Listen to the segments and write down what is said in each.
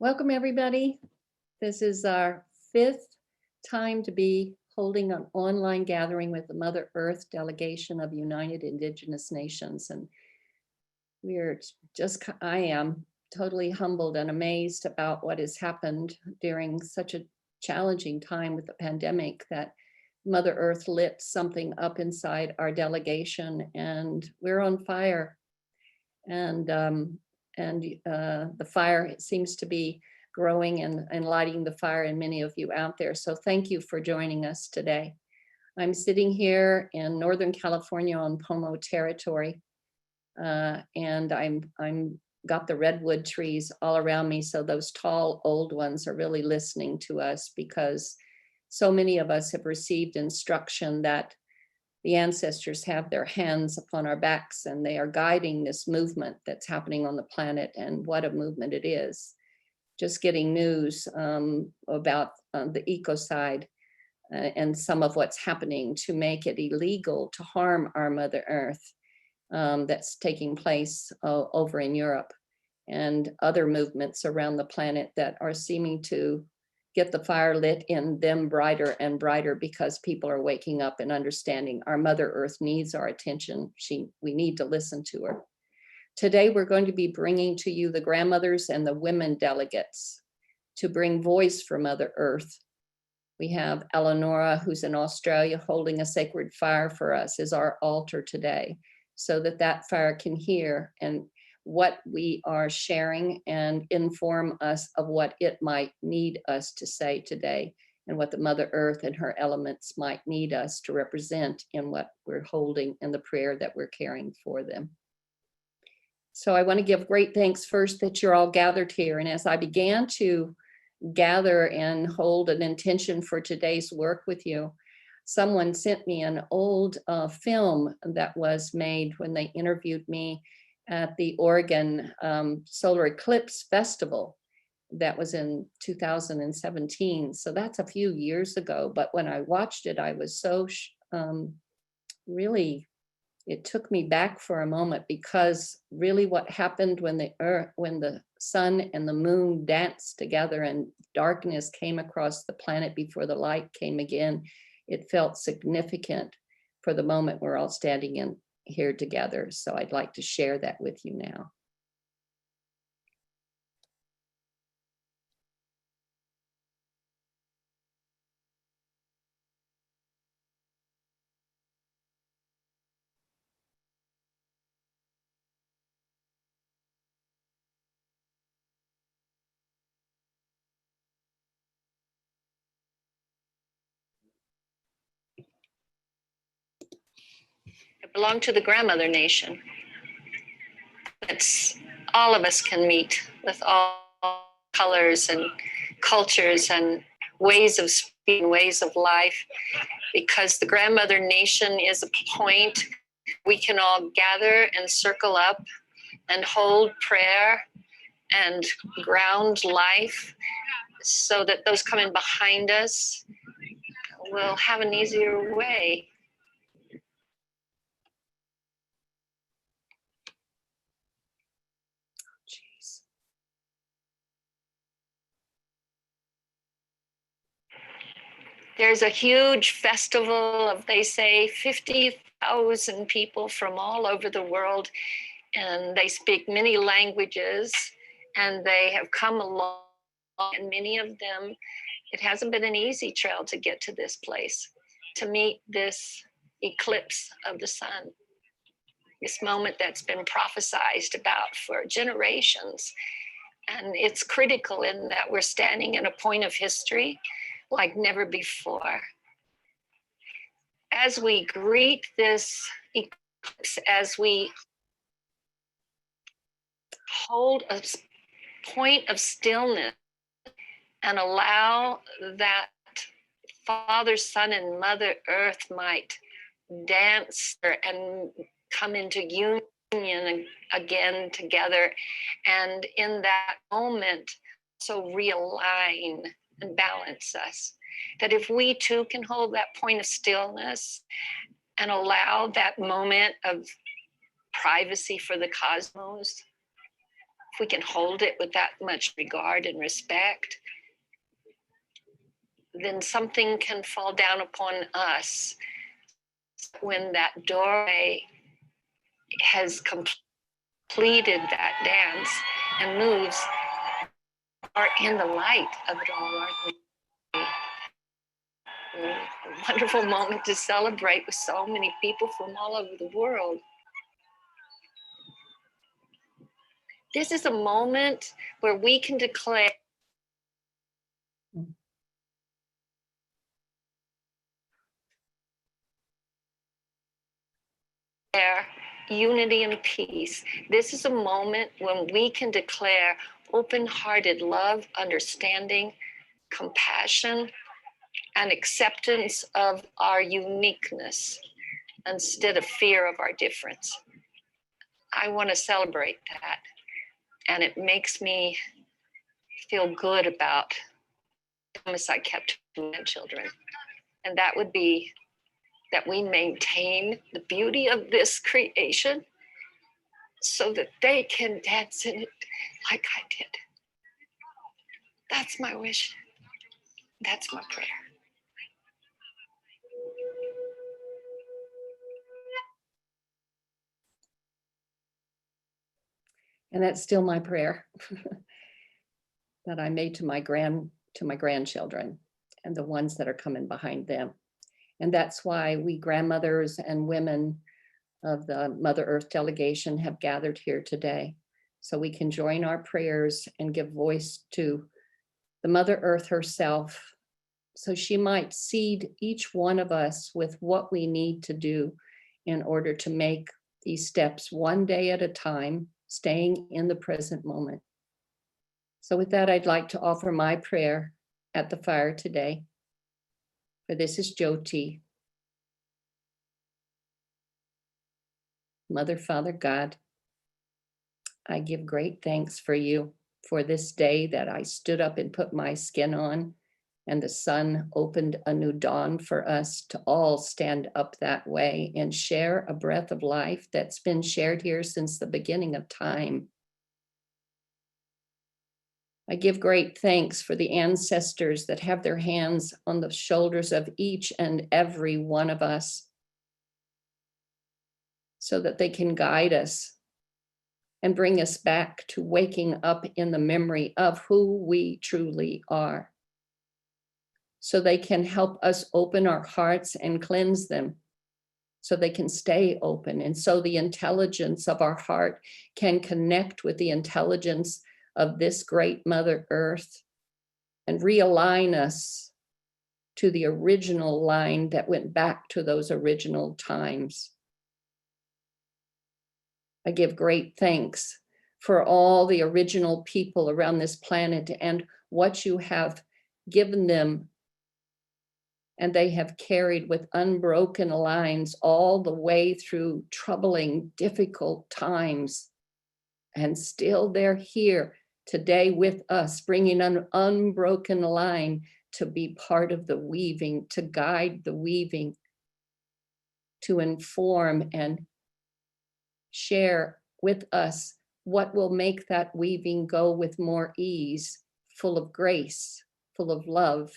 Welcome, everybody. This is our fifth time to be holding an online gathering with the Mother Earth Delegation of United Indigenous Nations. And I am totally humbled and amazed about what has happened during such a challenging time with the pandemic, that Mother Earth lit something up inside our delegation and we're on fire. And the fire seems to be growing and lighting the fire in many of you out there. So thank you for joining us today. I'm sitting here in Northern California on Pomo territory, and I'm got the redwood trees all around me. So those tall old ones are really listening to us, because so many of us have received instruction that the ancestors have their hands upon our backs and they are guiding this movement that's happening on the planet. And what a movement it is. Just getting news about the ecocide and some of what's happening to make it illegal to harm our Mother Earth, that's taking place over in Europe, and other movements around the planet that are seeming to get the fire lit in them brighter and brighter, because people are waking up and understanding our Mother Earth needs our attention. We need to listen to her. Today, we're going to be bringing to you the grandmothers and the women delegates to bring voice for Mother Earth. We have Eleonora, who's in Australia, holding a sacred fire for us as our altar today, so that that fire can hear and what we are sharing and inform us of what it might need us to say today, and what the Mother Earth and her elements might need us to represent in what we're holding and the prayer that we're carrying for them. So I want to give great thanks first that you're all gathered here. And as I began to gather and hold an intention for today's work with you, someone sent me an old film that was made when they interviewed me at the Oregon Solar Eclipse Festival. That was in 2017. So that's a few years ago. But when I watched it, I was so really, it took me back for a moment, because really what happened when the sun and the moon danced together and darkness came across the planet before the light came again, it felt significant for the moment we're all standing in here together. So I'd like to share that with you now. I belong to the grandmother nation. It's all of us can meet with all colors and cultures and ways of speaking, ways of life, because the grandmother nation is a point we can all gather and circle up and hold prayer and ground life, so that those coming behind us will have an easier way. There's a huge festival of, they say, 50,000 people from all over the world, and they speak many languages, and they have come along, and many of them, it hasn't been an easy trail to get to this place, to meet this eclipse of the sun, this moment that's been prophesized about for generations. And it's critical in that we're standing in a point of history like never before. As we greet this eclipse, as we hold a point of stillness and allow that Father, Son, and Mother Earth might dance and come into union again together, and in that moment, so realign and balance us. That if we too can hold that point of stillness and allow that moment of privacy for the cosmos, if we can hold it with that much regard and respect, then something can fall down upon us when that doorway has completed that dance and moves, are in the light of it all, aren't we? A wonderful moment to celebrate with so many people from all over the world. This is a moment where we can declare unity and peace. This is a moment when we can declare open-hearted love, understanding, compassion, and acceptance of our uniqueness instead of fear of our difference. I want to celebrate that. And it makes me feel good about the promise I kept to my children. And that would be that we maintain the beauty of this creation so that they can dance in it like I did. That's my wish. That's my prayer. And that's still my prayer that I made to my grandchildren and the ones that are coming behind them. And that's why we grandmothers and women of the Mother Earth delegation have gathered here today, so we can join our prayers and give voice to the Mother Earth herself, so she might seed each one of us with what we need to do in order to make these steps one day at a time, staying in the present moment. So with that, I'd like to offer my prayer at the fire today. For this is Jyoti. Mother, Father, God, I give great thanks for you, for this day that I stood up and put my skin on, and the sun opened a new dawn for us to all stand up that way and share a breath of life that's been shared here since the beginning of time. I give great thanks for the ancestors that have their hands on the shoulders of each and every one of us, so that they can guide us and bring us back to waking up in the memory of who we truly are. So they can help us open our hearts and cleanse them, so they can stay open. And so the intelligence of our heart can connect with the intelligence of this great Mother Earth and realign us to the original line that went back to those original times. I give great thanks for all the original people around this planet and what you have given them, and they have carried with unbroken lines all the way through troubling, difficult times. And still they're here today with us, bringing an unbroken line to be part of the weaving, to guide the weaving, to inform and share with us what will make that weaving go with more ease, full of grace, full of love,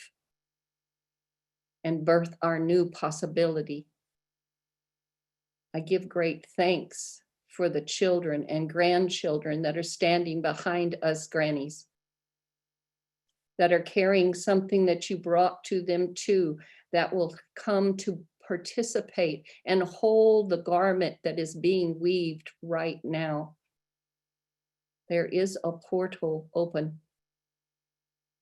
and birth our new possibility. I give great thanks for the children and grandchildren that are standing behind us grannies, that are carrying something that you brought to them too, that will come to participate and hold the garment that is being weaved right now. There is a portal open.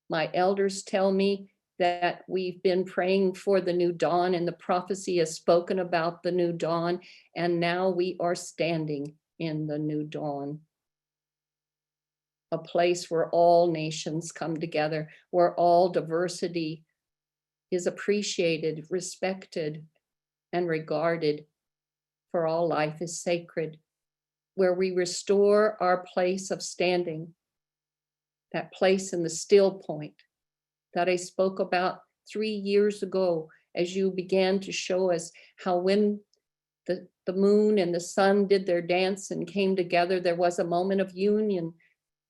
My elders tell me that we've been praying for the new dawn, and the prophecy has spoken about the new dawn, and now we are standing in the new dawn. A place where all nations come together, where all diversity is appreciated, respected, and regarded, for all life is sacred, where we restore our place of standing, that place in the still point that I spoke about 3 years ago, as you began to show us how when the moon and the sun did their dance and came together, there was a moment of union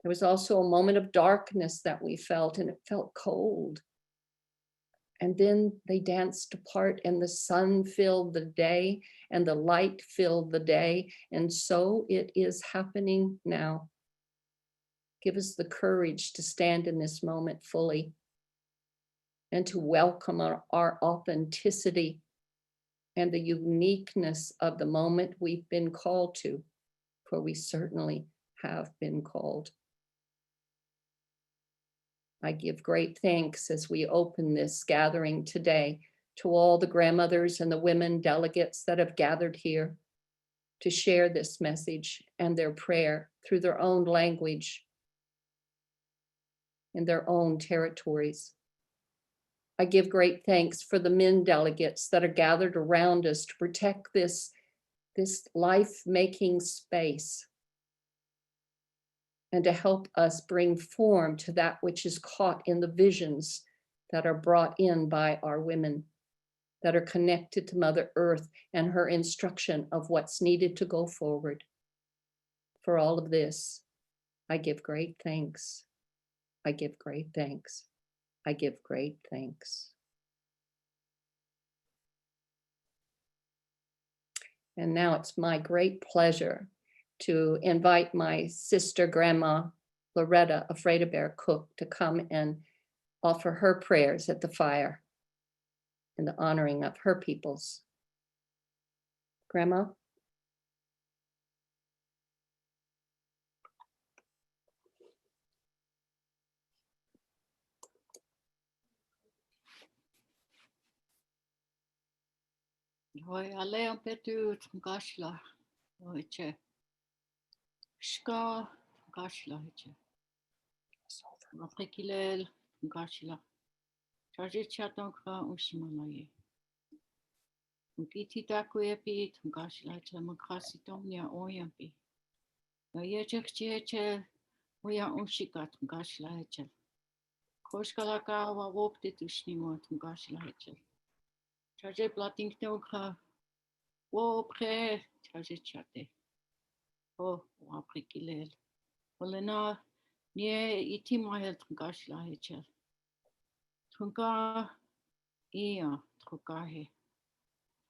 There was also a moment of darkness that we felt, and it felt cold. And then they danced apart, and the sun filled the day, and the light filled the day. And so it is happening now. Give us the courage to stand in this moment fully and to welcome our authenticity and the uniqueness of the moment we've been called to, for we certainly have been called. I give great thanks as we open this gathering today to all the grandmothers and the women delegates that have gathered here to share this message and their prayer through their own language in their own territories. I give great thanks for the men delegates that are gathered around us to protect this life-making space and to help us bring form to that which is caught in the visions that are brought in by our women, that are connected to Mother Earth and her instruction of what's needed to go forward. For all of this, I give great thanks. I give great thanks. I give great thanks. And now it's my great pleasure to invite my sister, Grandma Loretta, Afraid-A-Bear Cook, to come and offer her prayers at the fire in the honoring of her peoples. Grandma? Hoi alea petu tmkashla, hoiche. Shka tmkashla, hoiche. Aprekilel tmkashla. Charge chatonkra ushimalaye. Mkiti takuepi tmkashla, hoiche. Mkrasi tomnia oyampi. Yechekcheche, oya ushika tmkashla, hoiche. Koshkalaka wa wopte tushnimo tmkashla, hoiche. Charge platingtonka. Wo pre charge chate. Oh, aprekilel. Olena nie itimahel tmkashla, hoiche. Trunka ia trukahe.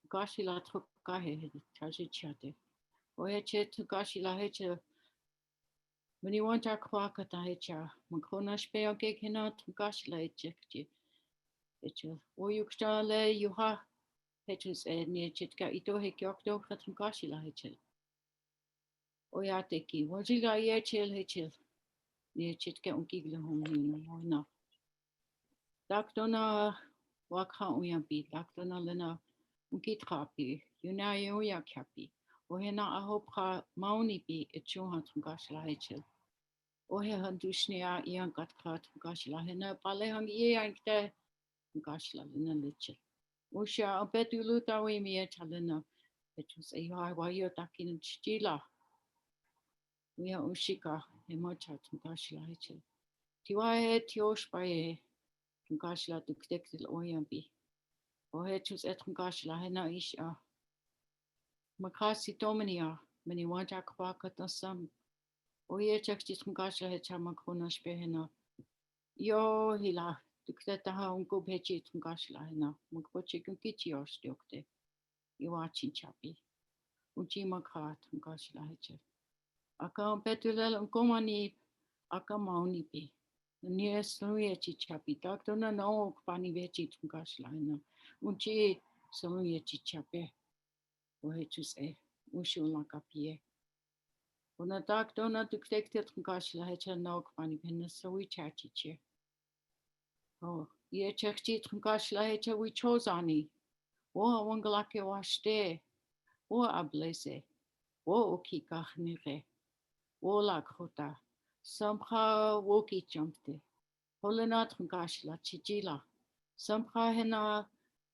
Gashila trukahe charge chate. Oheche tugashila heche. When you want our kwaka tahecha, Makona speoke cannot tugashila ejecti. Eche. O yukstale yuha hechus near chitka ito hekyokto katungashila hechel. Oyateki, wajila yechel hechel. Near chitka unkigla home no. Daktona wakha uyampi, daktona lena unkitrapi, uya kapi. Ohena ahopra mauni pi echuha tungashla hechel. Ohe handushnia ian katkra tungashla hena palehang iankte tungashla lena lechel. Usha abetuluta we mi etalena. Etus eha wayo takin chila. We are ushika emocha tungashla hechel. Tiwahe tiosh baye. Tungashla duktektil oyambi. Ohetus etungashla hena isha. Makasi domania, many want aquacat some. Oye chextis tungashla hecha makona spehena. Yo hila, duktetaha unko pechi tungashla hena. Mukpochi kunkichi ostokte. Iwachi chapi. Uchi makha tungashla hecha. Aka petulel unkomani aka maunipi. Nye sluye chichapi. Daktona no pani vechi tungashla hena. Unchi sluye chichape. Ohetus ushula kapie. Ona daktona duktektet tungashla hecha nog pani penna so we chachiche. Oh, ye chekchi tungashla hecha we chozani. O wangalake washte. O ablese. O okikachnire. O la krota. Sampra woki jumpte. Holena tungashla chichila. Sampra hena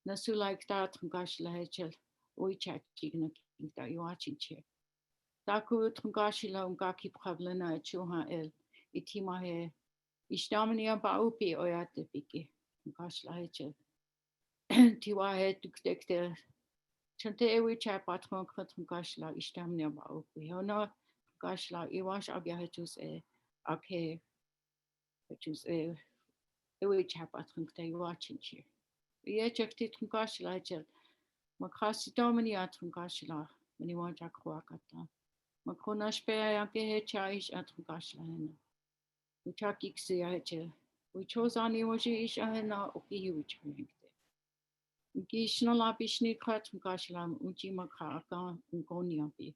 nasulaik da tungashla hecha. Oi chachigna kinta yuachinche. Daku tungashila ungaki prablena chuha el. Itimahe. Ishtamania baupi oyate piki. Tungashla hecha. Tiwahe duktekte. Chante ewi chapatron tungashla ishtamania baupi. Hona tungashla iwash abyahetus Okay, which is a which hapat they watching here. Yeah, checked it from Gashila. Makasi domini at from Gashila when you want to quackata. Makona spare Yanke Chaish at from Gashila. We talk Ixia. We chose on you, Ish Ahena, Oki, which I think. Gishna Lapishni Krat from Gashila, Ujima Kaka, Ungoniapi.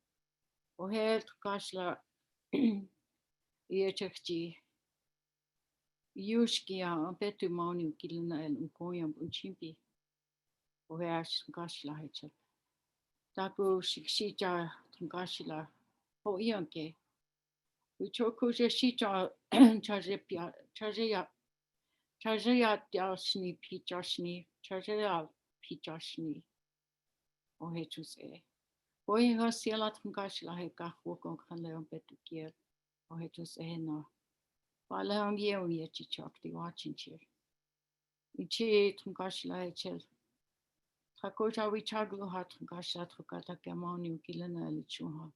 Ohed Gashla Yechakji. Yushkia, Betu Monu, Kilina, and Ungoyam, Unchimpi. Oheash Gashla Hitcher. Taku Shikshija, Tungashila, O Yanke. We choke Shija, Chajepia, Chajaya Dashni, Pichashni, Chajaya Pichashni, Ohetus. Ohe Siela Tungashla, Hekahwok on Leon Betukir, Ohetus Ena. While Yeomi Chichok, the watching chair. Ichi Tungashla Hechel. Takoja we chaglu hat Gasha Tukata Gamonu Kilana Lichuha.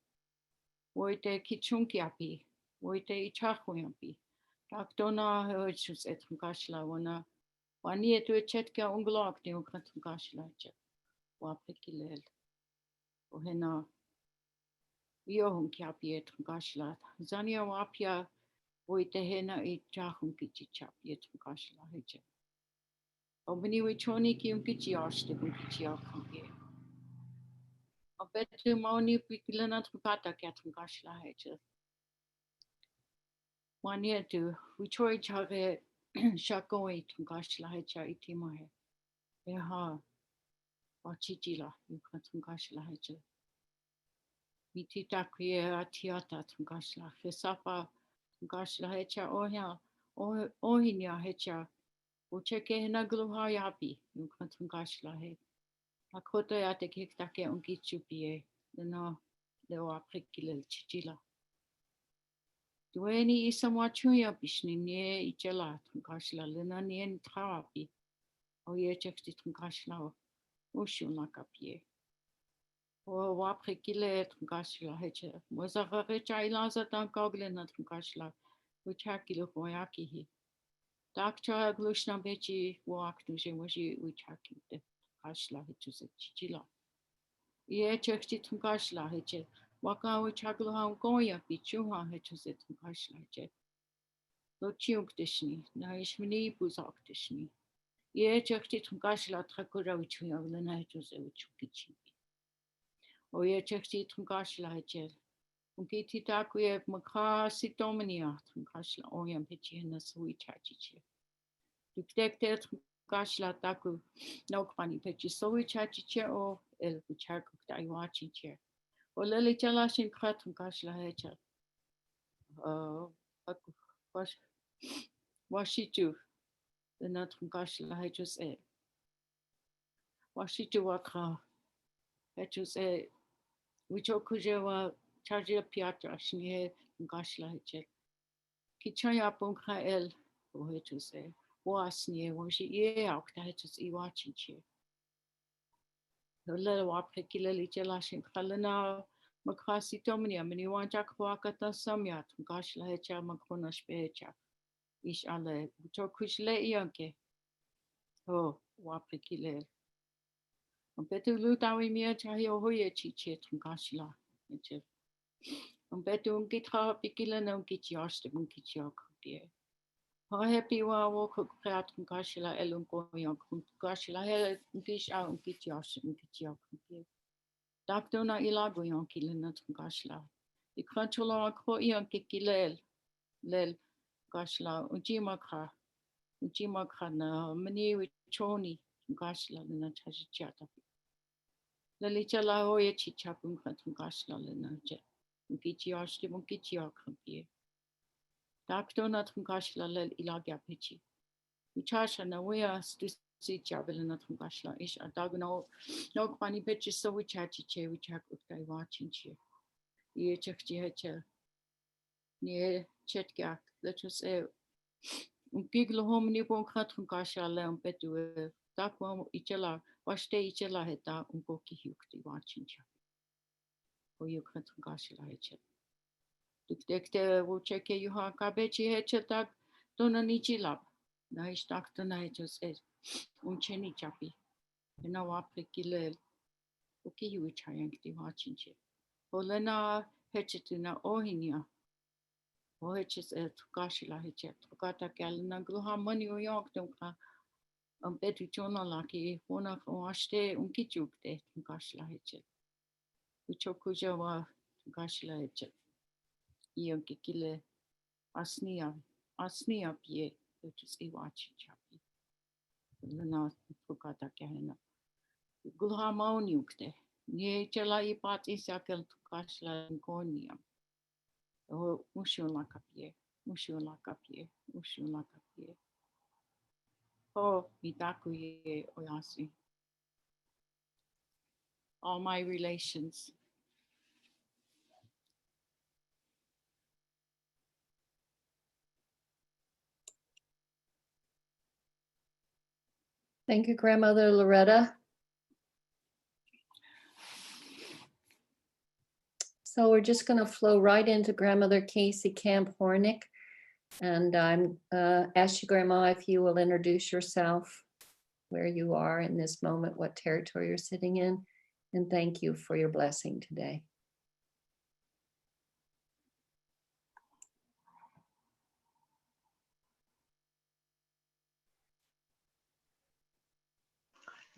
Woite Kichunkiapi, Woite Ichahuampi. Doctona Hochus et Gashla wana. One year to a chetka unglok, the Ukatungashla, Wapikilel. Ohena Yohum Kiapi et Gashla. Zania Wapia, Woite Hena et Jahum Kichap yet Gashla Heche. Obini Wichoni Kim Kichiash, the Kichiak. I bet you Moni Pikilana Tukata Cat Gashla Heche. 1 year to we try to shakoi to Gashla Hecha Itimohe. Eha, Wachijila, you can't Gashla Hecha. Mitita Quia Tiata to Gashla, Fesafa, Gashla Hecha, Ohia, Ohinia Hecha, Ucheke Nagluha Yapi, you can't Gashla He. Akota Yatekake on Gichupie, the no, the Wapikil Chichila. Dueni somewhat chuya bishni near Ijela, Tunkashla, Lenanian Trapi, or ye checked it Tunkashla, Oshun Lakapie. Or Wapikile Tunkashla Hecher, was a Recha Ilaza Tankoglin at Tunkashla, which Hakilo Hoyaki. Doctor Glushna Bechi walked to Shemoshi, which Haki the Kashla Hitchus at Chichila. Ye checked it Tunkashla Hecher. Waka which Hagluha Goya Pichuha Hitchus at Tunkashla. Lochiuk Dishni, Naishmini Buzak Dishni. Ye checked it from Gashla Trakura, which we have the night was a Chukichi. Or ye checked it from Gashla Gel. Unkiti tak we have Maka Sitomania from Gashla Oyam Pichi and the sweet chachichi. You detected from Gashla Taku, no funny pitchy, so we chachichi or El Buchak Daiwachi chair. Or Lily Jalash in Krat from Gashla Hechel. Washitu, the nut from Gashla Hechus A. Washitu Waka Hechus A. Which Okujawa Chargia Piatra Shnie from Gashla Hechel. Kichaya Ponca El, or Hechus A. Was near when she ye out Hechus E watching chair. The little Wapikilly Jelash in Kalana. Makasi Dominia, many want Jakwakata Samyat, Gashla Hecha, Makona Specha. Ish alle, Tokush le Yanke. Oh, Wapikile. Betu Lutawi Mia Tahio Hoya Chichet from Gashla. Betu Gitra Pikila no Gityash the Munkityak, dear. How happy wa walk out from Gashla Elungo Yank, Gashla Hel, Gish out and Gityash and Gityak. Doctor Ilago Yankil not Gashla. The controller Ko Yankiki Lel Gashla, Ujimaka Mani with Choni, Gashla, and Chata. The little La Hoya Chichapum from Gashla, and Gityash, the Munkityak. Doctor not from Gashla Lel Ilaga Pichi. We charge an aware to see Jabel not from Gashla ish a dog no funny pitches so we chatty chair, we check with guy watching chair. Ye check the near chetgak, let us say. Giggle home new bon cut from Gasha leon betu, dark one ichela, wash day ichela head dark unboki huked watching chair. Or you cut from Gasha hitcher. Dikte wo cheke yuha kabechi hechetak donanichi lab. Na ishtak na hechos es uncheni chapi. Na wapre kilel. Uki yu chayankti wachinche. Olena hechetuna ohinia. Oheches tukashila hechet. Tukata kalina gluha mani uyok tunka. Betu chona laki ona oashte unkichukte tukashila hechet. Uchokuja wa tukashila hechet. Iyonki kile asnia pie. Utus iwachi chapi. Lena tukata kalina. Gluha mauniukte. Nye chela ipat isakel tukashila nkonia. Ushun la kapie. Oh, mitakuye oyasi. All my relations. Thank you, Grandmother Loretta. So we're just going to flow right into Grandmother Casey Camp Horinek. And I'm ask you, Grandma, if you will introduce yourself, where you are in this moment, what territory you're sitting in. And thank you for your blessing today.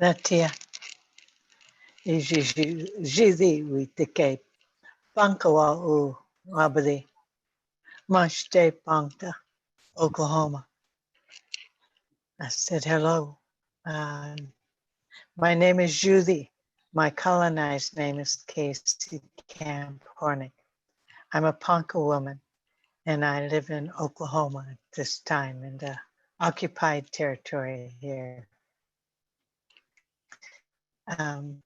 Natia, Jizi, we decay, Ponca, u Abadi, Mashte Ponca, Oklahoma. I said hello. My name is Jyoti. My colonized name is Casey Camp Horinek. I'm a Ponca woman, and I live in Oklahoma at this time in the occupied territory here. Humbling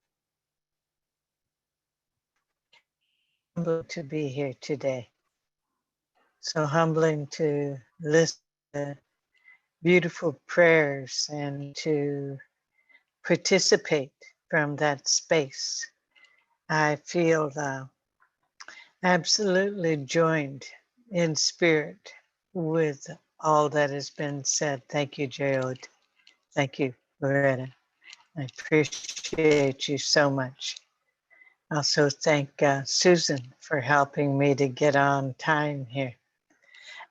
to be here today. So humbling to listen to beautiful prayers and to participate from that space. I feel absolutely joined in spirit with all that has been said. Thank you, Jyoti. Thank you, Loretta. I appreciate you so much. Also thank Susan for helping me to get on time here.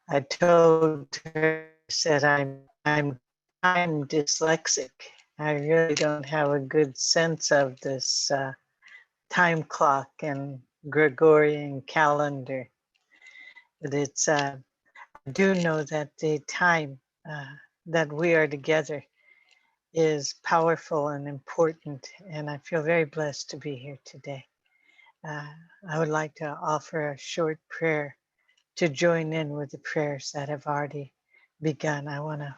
I told her, said I'm dyslexic. I really don't have a good sense of this time clock and Gregorian calendar. But it's I do know that the time that we are together is powerful and important, and I feel very blessed to be here today. I would like to offer a short prayer to join in with the prayers that have already begun. I want to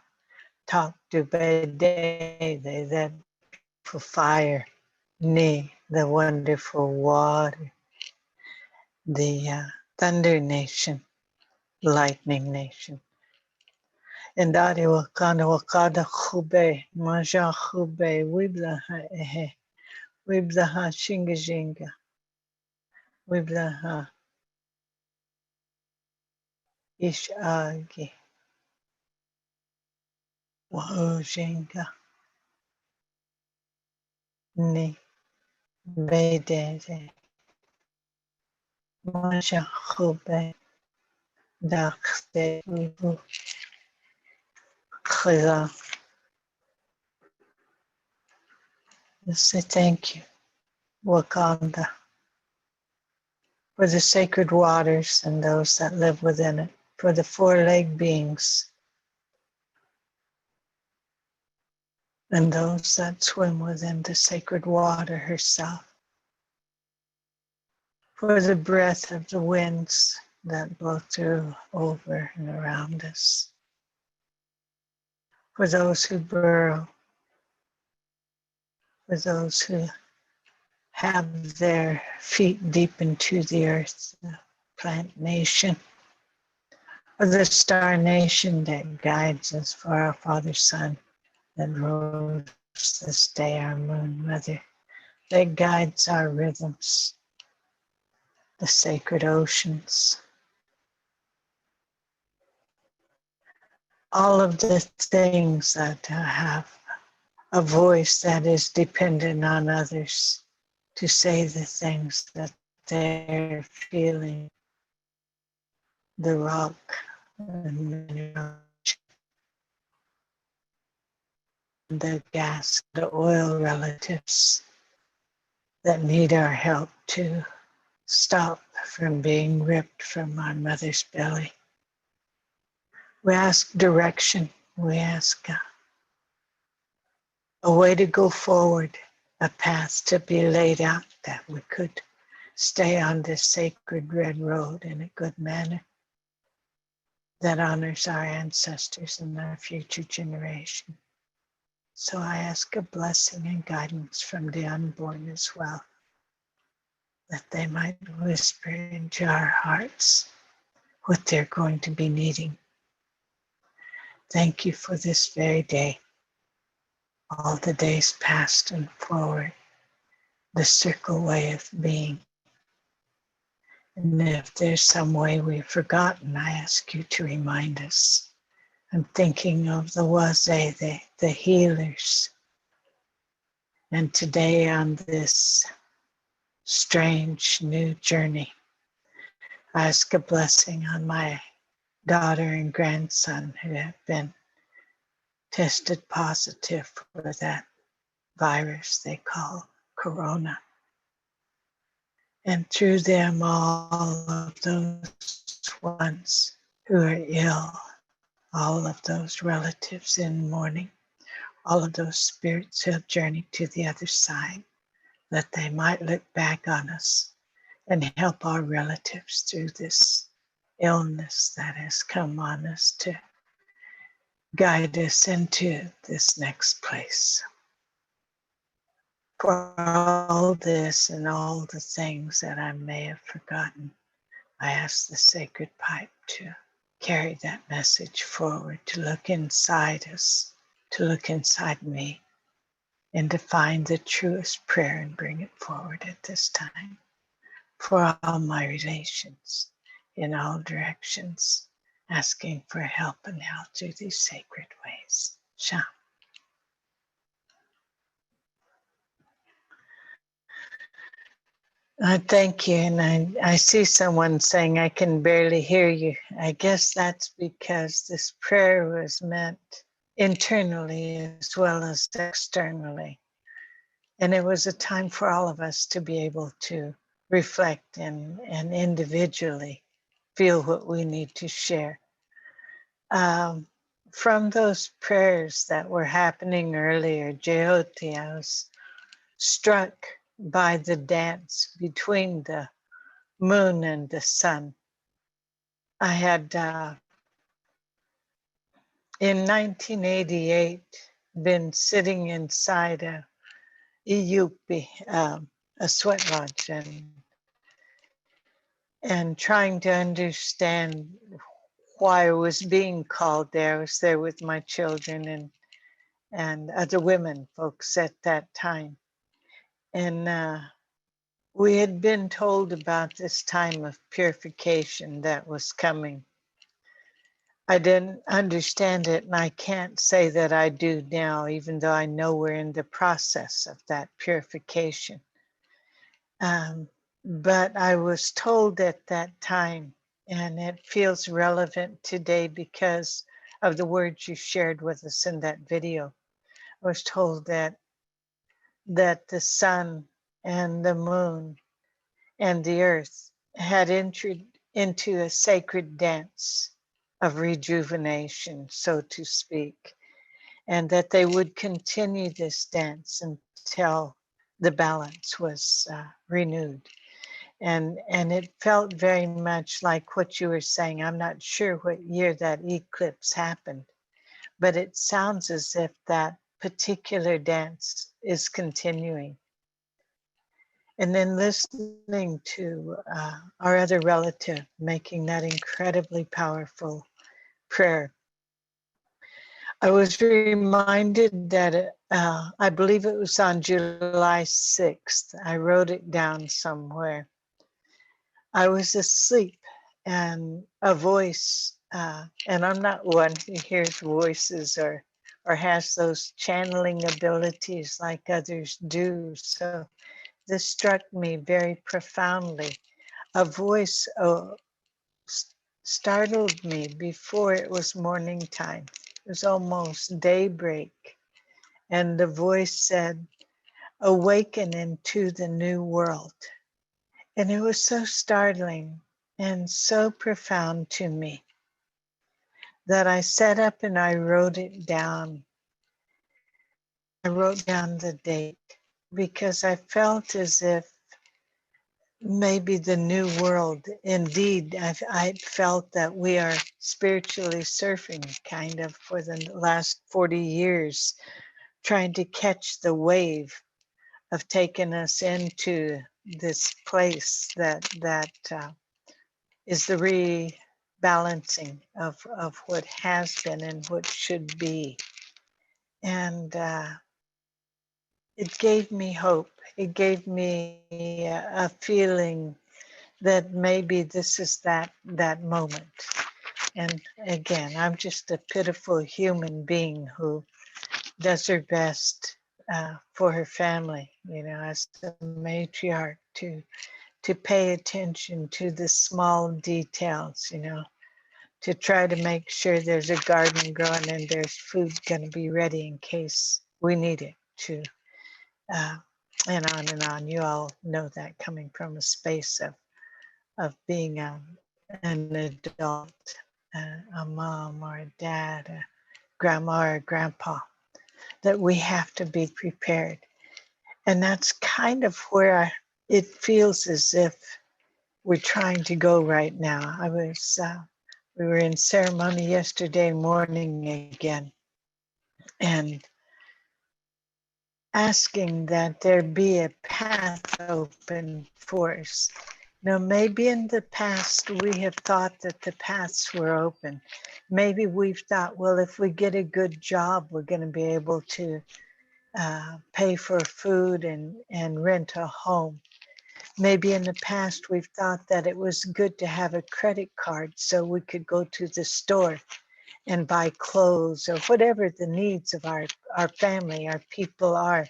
talk to Bede, that for fire, Ni, the wonderful water, the thunder nation, lightning nation. And Dari Wakanda Wakada Khube, Maja Khube, Wiblaha Ehe, Wiblaha Shingajinga, Wiblaha Ishagi, Wahojinga, Ni, Bede, Maja Khube, Dakhte, Wibu, Khila. Let's say thank you, Wakanda, for the sacred waters and those that live within it, for the four-legged beings and those that swim within the sacred water herself, for the breath of the winds that blow through, over, and around us, for those who burrow, for those who have their feet deep into the earth, the plant nation, for the star nation that guides us, for our Father Sun that rose this day, our Moon Mother that guides our rhythms, the sacred oceans, all of the things that have a voice that is dependent on others to say the things that they're feeling. The rock and the gas, the oil relatives that need our help to stop from being ripped from our mother's belly. We ask direction. We ask a way to go forward, a path to be laid out that we could stay on this sacred red road in a good manner that honors our ancestors and our future generation. So I ask a blessing and guidance from the unborn as well, that they might whisper into our hearts what they're going to be needing. Thank you for this very day, all the days past and forward, the circle way of being. And if there's some way we've forgotten, I ask you to remind us. I'm thinking of the Waze, the healers. And today on this strange new journey, I ask a blessing on my daughter and grandson who have been tested positive for that virus they call corona. And through them, all of those ones who are ill, all of those relatives in mourning, all of those spirits who have journeyed to the other side, that they might look back on us and help our relatives through this illness that has come on us to guide us into this next place. For all this and all the things that I may have forgotten, I ask the sacred pipe to carry that message forward, to look inside us, to look inside me, and to find the truest prayer and bring it forward at this time. For all my relations in all directions, asking for help and help through these sacred ways. Sham. Thank you, and I see someone saying, I can barely hear you. I guess that's because this prayer was meant internally as well as externally. And it was a time for all of us to be able to reflect and individually feel what we need to share. From those prayers that were happening earlier, Jyoti, I was struck by the dance between the moon and the sun. I had, in 1988, been sitting inside a Yupik, a sweat lodge, and trying to understand why I was being called there. I was there with my children and other women folks at that time. And we had been told about this time of purification that was coming. I didn't understand it, and I can't say that I do now, even though I know we're in the process of that purification. But I was told at that time, and it feels relevant today because of the words you shared with us in that video. I was told that the sun and the moon and the earth had entered into a sacred dance of rejuvenation, so to speak, and that they would continue this dance until the balance was renewed. And it felt very much like what you were saying. I'm not sure what year that eclipse happened, but it sounds as if that particular dance is continuing. And then listening to our other relative making that incredibly powerful prayer, I was reminded that I believe it was on July 6th. I wrote it down somewhere. I was asleep and a voice and I'm not one who hears voices or has those channeling abilities like others do. So this struck me very profoundly. A voice startled me before it was morning time. It was almost daybreak. And the voice said, "Awaken into the new world." And it was so startling and so profound to me that I sat up and I wrote it down. I wrote down the date because I felt as if maybe the new world, indeed, I felt that we are spiritually surfing kind of for the last 40 years, trying to catch the wave of taking us into this place that is the rebalancing of what has been and what should be. And it gave me hope. It gave me a feeling that maybe this is that moment. And again, I'm just a pitiful human being who does her best for her family, you know, as a matriarch to pay attention to the small details, you know, to try to make sure there's a garden growing and there's food going to be ready in case we need it to, and on and on. You all know that coming from a space of being an adult, a mom or a dad, a grandma or a grandpa, that we have to be prepared. And that's kind of where it feels as if we're trying to go right now. We were in ceremony yesterday morning again, and asking that there be a path open for us. You know, maybe in the past we have thought that the paths were open. Maybe we've thought, well, if we get a good job, we're going to be able to pay for food and rent a home. Maybe in the past we've thought that it was good to have a credit card so we could go to the store and buy clothes or whatever the needs of our family, our people are.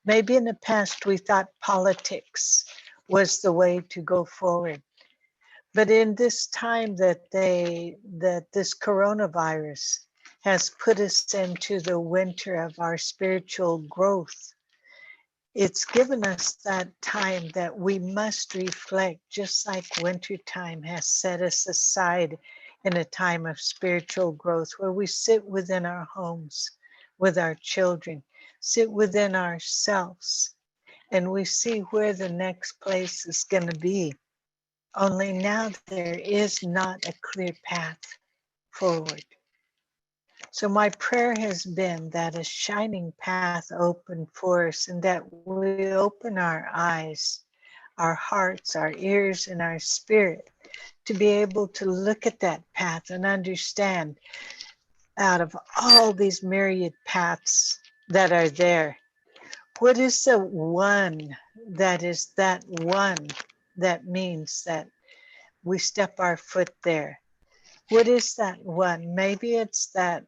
Maybe in the past we thought politics was the way to go forward. But in this time that this coronavirus has put us into the winter of our spiritual growth, it's given us that time that we must reflect, just like wintertime has set us aside in a time of spiritual growth, where we sit within our homes with our children, sit within ourselves, and we see where the next place is going to be. Only now there is not a clear path forward. So my prayer has been that a shining path open for us, and that we open our eyes, our hearts, our ears, and our spirit to be able to look at that path and understand, out of all these myriad paths that are there, what is the one that is that one that means that we step our foot there? What is that one? Maybe it's that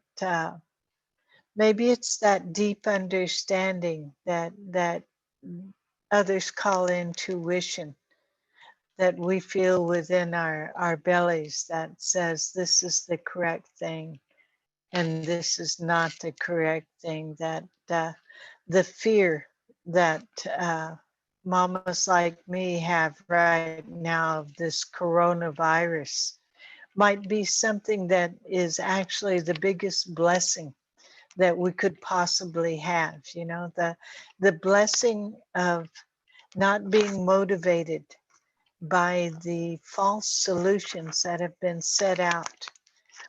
deep understanding that others call intuition, that we feel within our bellies that says this is the correct thing and this is not the correct thing, that the fear that mamas like me have right now of this coronavirus might be something that is actually the biggest blessing that we could possibly have. You know, the blessing of not being motivated by the false solutions that have been set out,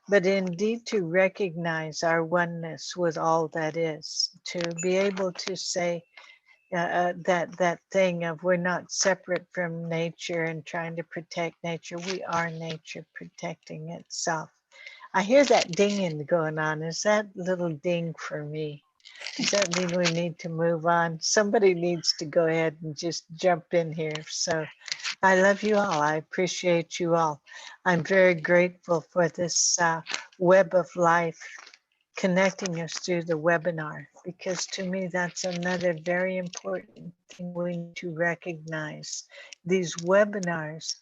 but indeed to recognize our oneness with all that is, to be able to say that thing of we're not separate from nature and trying to protect nature. We are nature protecting itself. I hear that dinging going on. Is that little ding for me? Does that mean we need to move on? Somebody needs to go ahead and just jump in here. So I love you all. I appreciate you all. I'm very grateful for this web of life connecting us through the webinar, because to me, that's another very important thing we need to recognize. These webinars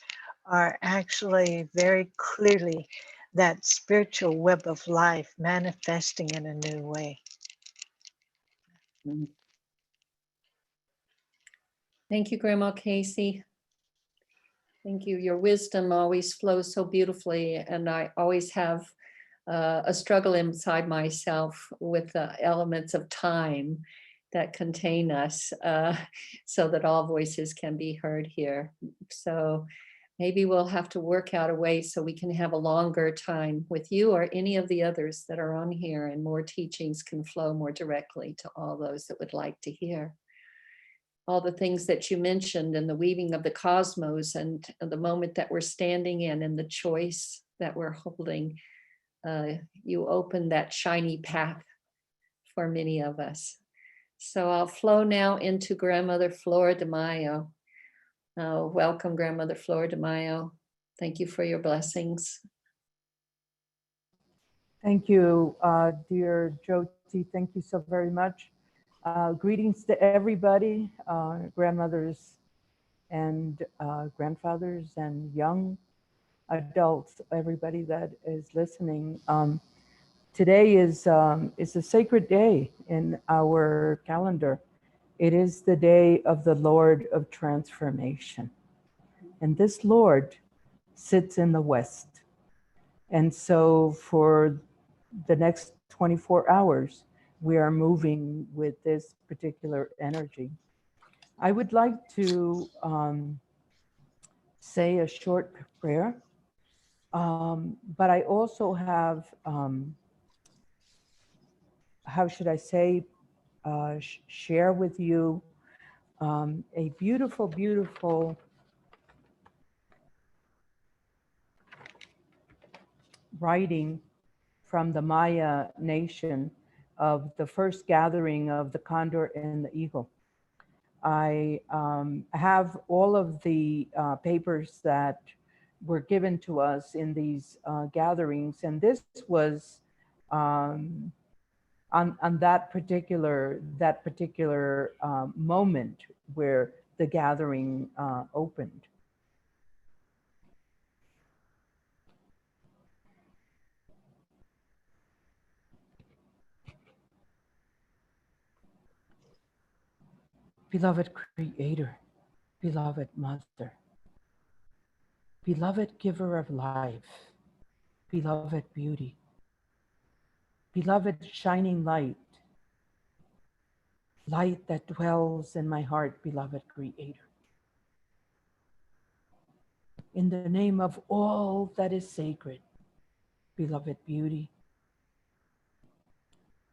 are actually very clearly that spiritual web of life manifesting in a new way. Thank you, Grandma Casey. Thank you. Your wisdom always flows so beautifully, and I always have a struggle inside myself with the elements of time that contain us, so that all voices can be heard here. So maybe we'll have to work out a way so we can have a longer time with you or any of the others that are on here, and more teachings can flow more directly to all those that would like to hear. All the things that you mentioned, and the weaving of the cosmos, and the moment that we're standing in, and the choice that we're holding, you open that shiny path for many of us. So I'll flow now into Grandmother Flordemayo. Welcome, Grandmother Flordemayo. Thank you for your blessings. Thank you, dear Jyoti. Thank you so very much. Greetings to everybody, grandmothers and grandfathers and young adults, everybody that is listening. Today is a sacred day in our calendar. It is the day of the Lord of Transformation. And this Lord sits in the West. And so for the next 24 hours, we are moving with this particular energy. I would like to say a short prayer, but I also have, how should I say, share with you a beautiful, beautiful writing from the Maya nation of the first gathering of the condor and the eagle. I have all of the papers that were given to us in these gatherings, and this was on that particular moment where the gathering opened. Beloved Creator, beloved Mother, beloved Giver of life, beloved Beauty, beloved Shining Light, light that dwells in my heart, beloved Creator. In the name of all that is sacred, beloved Beauty,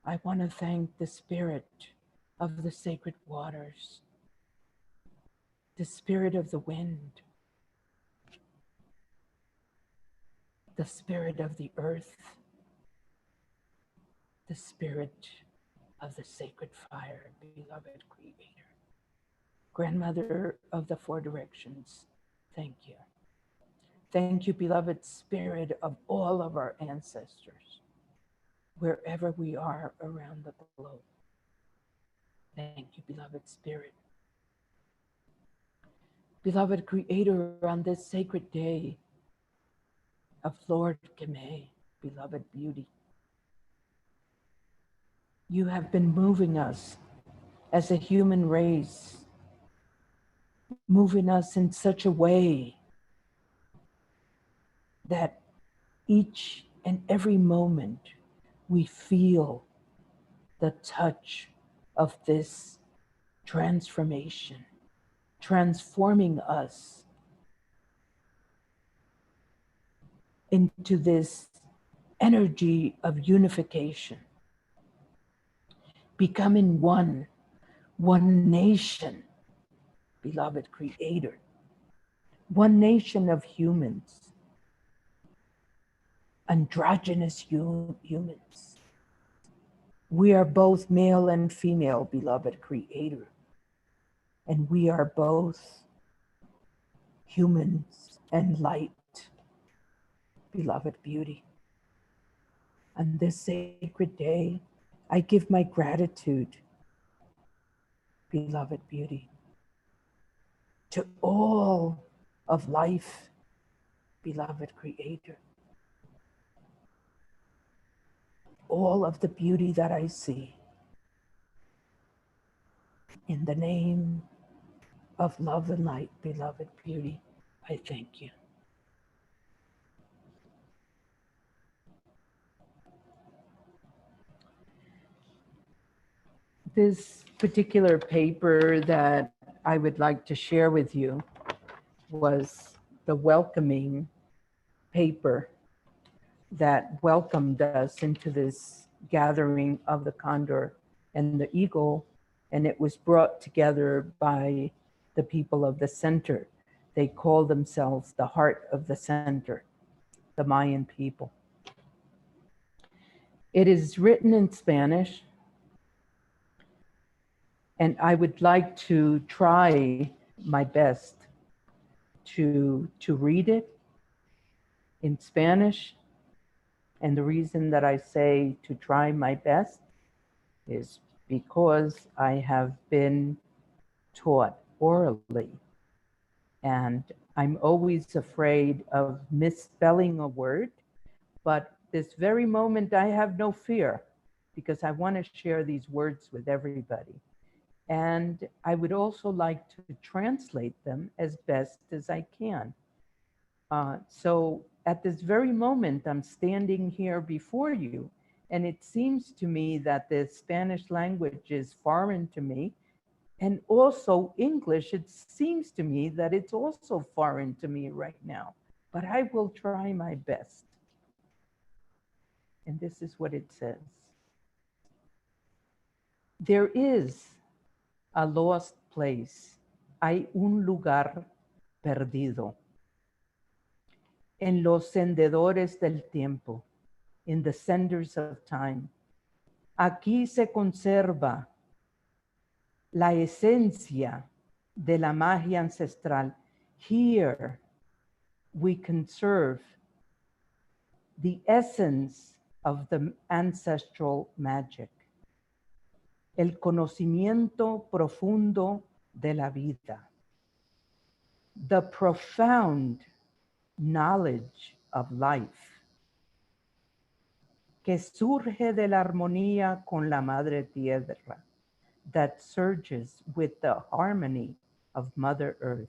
I want to thank the Spirit of the sacred waters, the Spirit of the wind, the Spirit of the earth, the Spirit of the sacred fire, beloved Creator. Grandmother of the four directions, thank you. Thank you, beloved Spirit of all of our ancestors, wherever we are around the globe. Thank you, beloved Spirit. Beloved Creator, on this sacred day of Lord Keme, beloved Beauty, you have been moving us as a human race, moving us in such a way that each and every moment we feel the touch of this transformation, transforming us into this energy of unification, becoming one nation, beloved Creator, one nation of humans, androgynous humans. We are both male and female, beloved Creator, and we are both humans and light, beloved beauty. On this sacred day, I give my gratitude, beloved beauty, to all of life, beloved creator. All of the beauty that I see. In the name of love and light, beloved beauty, I thank you. This particular paper that I would like to share with you was the welcoming paper that welcomed us into this gathering of the condor and the eagle, and it was brought together by the people of the center. They call themselves the heart of the center, the Mayan people. It is written in Spanish, and I would like to try my best to read it in Spanish. And the reason that I say to try my best is because I have been taught orally. And I'm always afraid of misspelling a word, but this very moment I have no fear because I want to share these words with everybody. And I would also like to translate them as best as I can. So at this very moment, I'm standing here before you, and it seems to me that the Spanish language is foreign to me, and also English, it seems to me that it's also foreign to me right now, but I will try my best. And this is what it says. There is a lost place, hay un lugar perdido. En los sendedores del tiempo, in the senders of time. Aquí se conserva la esencia de la magia ancestral. Here we conserve the essence of the ancestral magic. El conocimiento profundo de la vida. The profound knowledge of life que surge de la armonía con la madre tierra, that surges with the harmony of Mother Earth.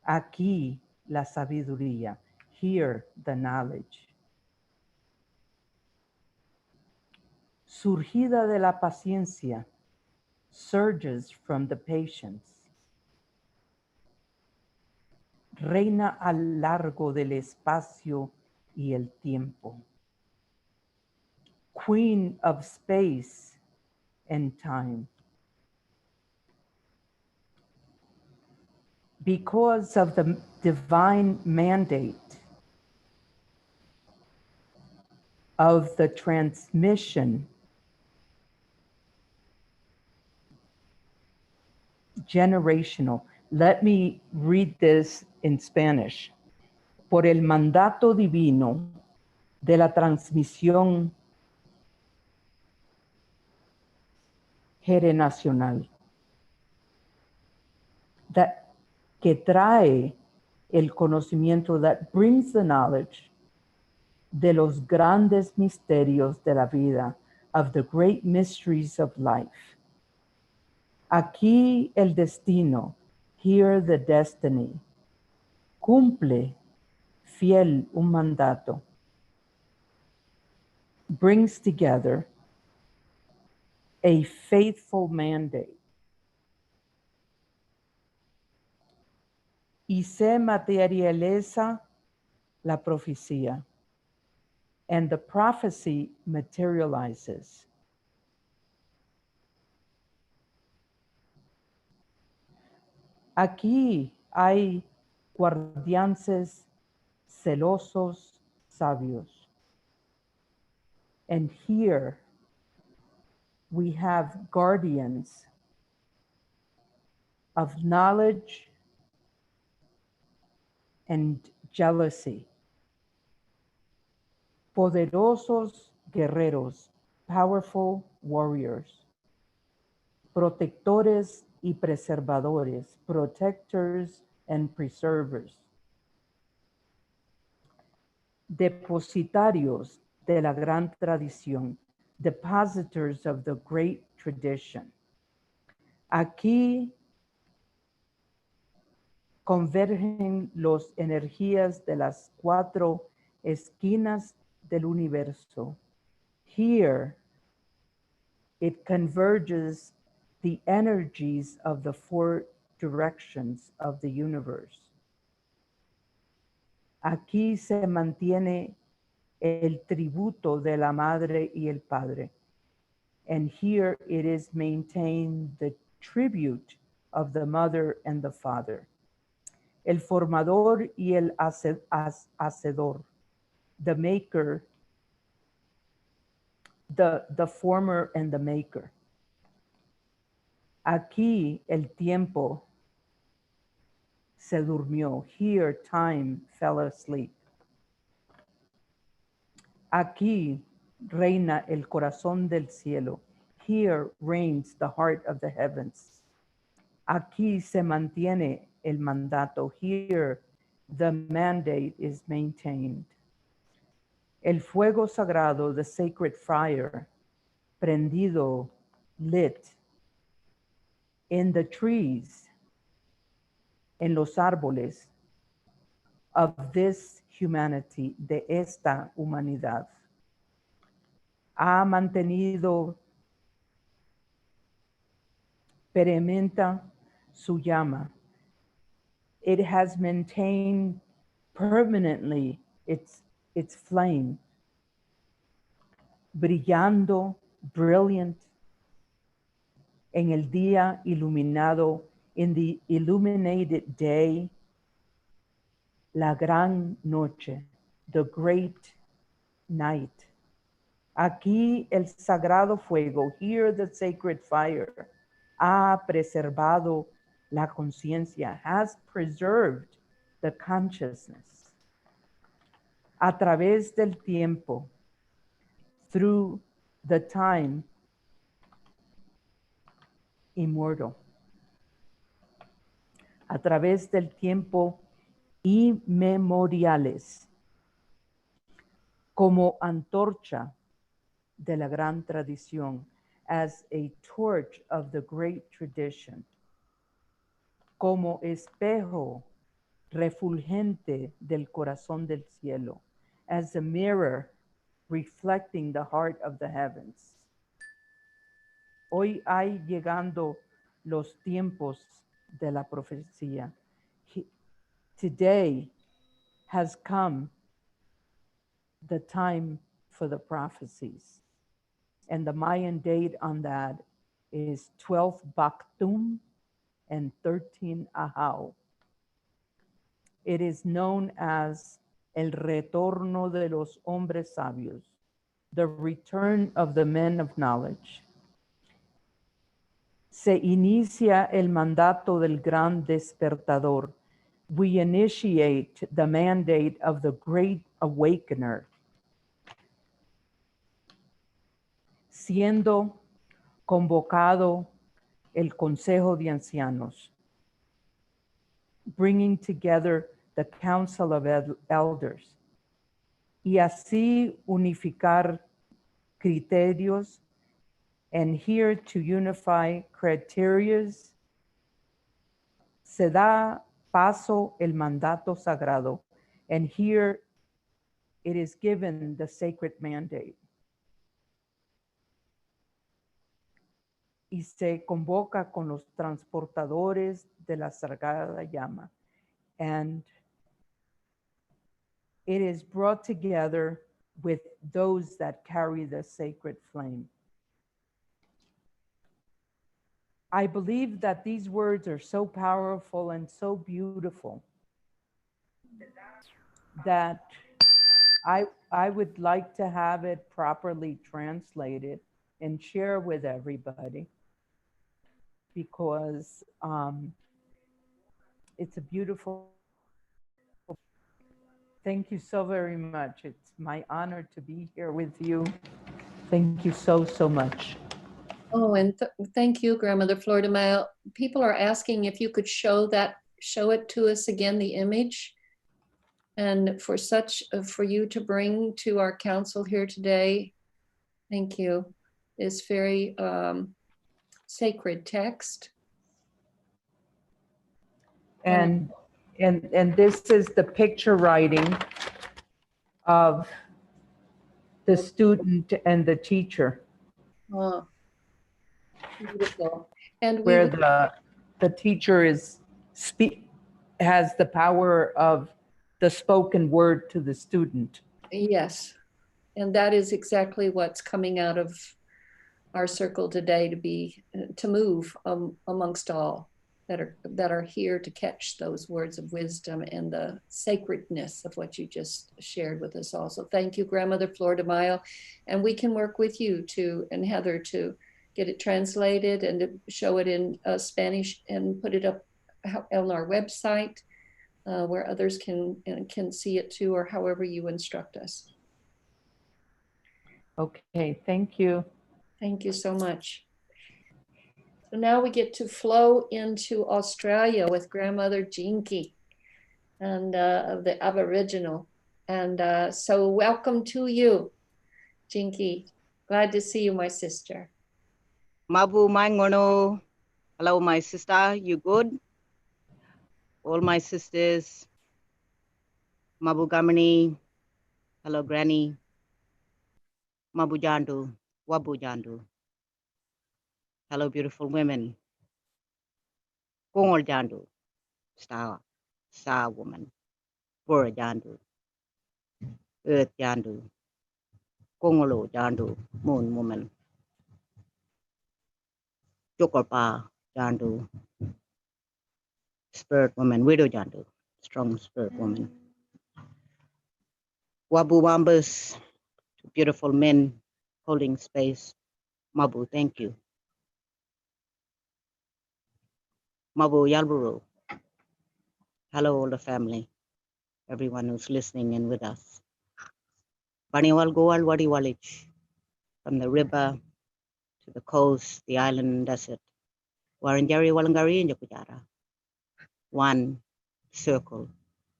Aquí la sabiduría, here the knowledge. Surgida de la paciencia, surges from the patience. Reina al largo del espacio y el tiempo. Queen of space and time. Because of the divine mandate of the transmission, generational. Let me read this in Spanish. Por el mandato divino de la transmisión generacional, that que trae el conocimiento, that brings the knowledge de los grandes misterios de la vida, of the great mysteries of life. Aquí el destino, here the destiny, cumple fiel un mandato, brings together a faithful mandate. Y se materializa la profecía, and the prophecy materializes. Aquí hay guardianes celosos sabios. And here we have guardians of knowledge and jealousy. Poderosos guerreros, powerful warriors. Protectores y preservadores, protectors and preservers. Depositarios de la gran tradición, depositors of the great tradition. Aquí convergen las energías de las cuatro esquinas del universo. Here, it converges the energies of the four directions of the universe. Aquí se mantiene el tributo de la madre y el padre. And here it is maintained the tribute of the mother and the father. El formador y el hacedor. The maker, the former and the maker. Aquí el tiempo se durmió. Here time fell asleep. Aquí reina el corazón del cielo. Here reigns the heart of the heavens. Aquí se mantiene el mandato. Here the mandate is maintained. El fuego sagrado, the sacred fire, prendido, lit, in the trees, en los árboles of this humanity, de esta humanidad. Ha mantenido perementa su llama. It has maintained permanently its flame, brillando, brilliant, en el día iluminado, in the illuminated day, la gran noche, the great night. Aquí el sagrado fuego, here the sacred fire, ha preservado la conciencia, has preserved the consciousness. A través del tiempo, through the time immortal. A través del tiempo inmemoriales, como antorcha de la gran tradición, as a torch of the great tradition, como espejo refulgente del corazón del cielo, as a mirror reflecting the heart of the heavens. Hoy hay llegando los tiempos de la profecía. Today has come the time for the prophecies. And the Mayan date on that is 12 Bactum and 13 Ahau. It is known as el retorno de los hombres sabios, the return of the men of knowledge. Se inicia el mandato del gran despertador. We initiate the mandate of the great awakener. Siendo convocado el Consejo de Ancianos, bringing together the Council of Elders, y así unificar criterios, and here to unify criteria, se da paso el mandato sagrado, and here it is given the sacred mandate. Y se convoca con los transportadores de la sagrada llama. And it is brought together with those that carry the sacred flame. I believe that these words are so powerful and so beautiful that I would like to have it properly translated and share with everybody, because it's a beautiful Thank you so very much. It's my honor to be here with you. Thank you so, so much. Oh, and thank you, Grandmother Flordemayo. People are asking if you could show it to us again, the image. And for you to bring to our council here today, thank you, is very sacred text. And this is the picture writing of the student and the teacher, Oh, beautiful. And where the teacher has the power of the spoken word to the student. yes, and that is exactly what's coming out of our circle today, to move amongst all that are here to catch those words of wisdom and the sacredness of what you just shared with us all. So thank you, Grandmother Flordemayo, and we can work with you and Heather to get it translated and to show it in Spanish and put it up on our website where others can see it too, or however you instruct us. Okay, thank you. Thank you so much. So now we get to flow into Australia with Grandmother Jingki and of the Aboriginal. And so welcome to you, Jingki. Glad to see you, my sister. Mabu Mangono. Hello, my sister. You good? All my sisters. Mabu Gamani. Hello, Granny. Mabu Jandu. Wabu Jandu. Hello, beautiful women. Kongol Jandu. Star woman. Bora Jandu. Earth Jandu. Kongolo Jandu. Moon woman. Jokorpa Jandu. Spirit woman. Widow Jandu. Strong spirit woman. Wabu Wambus. Beautiful men holding space. Mabu, thank you. Mabu Yalburu. Hello, all the family, everyone who's listening and with us. Baniwal Goal Wadi Walich, from the river to the coast, the island and desert. Waranjari Walangari and Jakujara. One circle,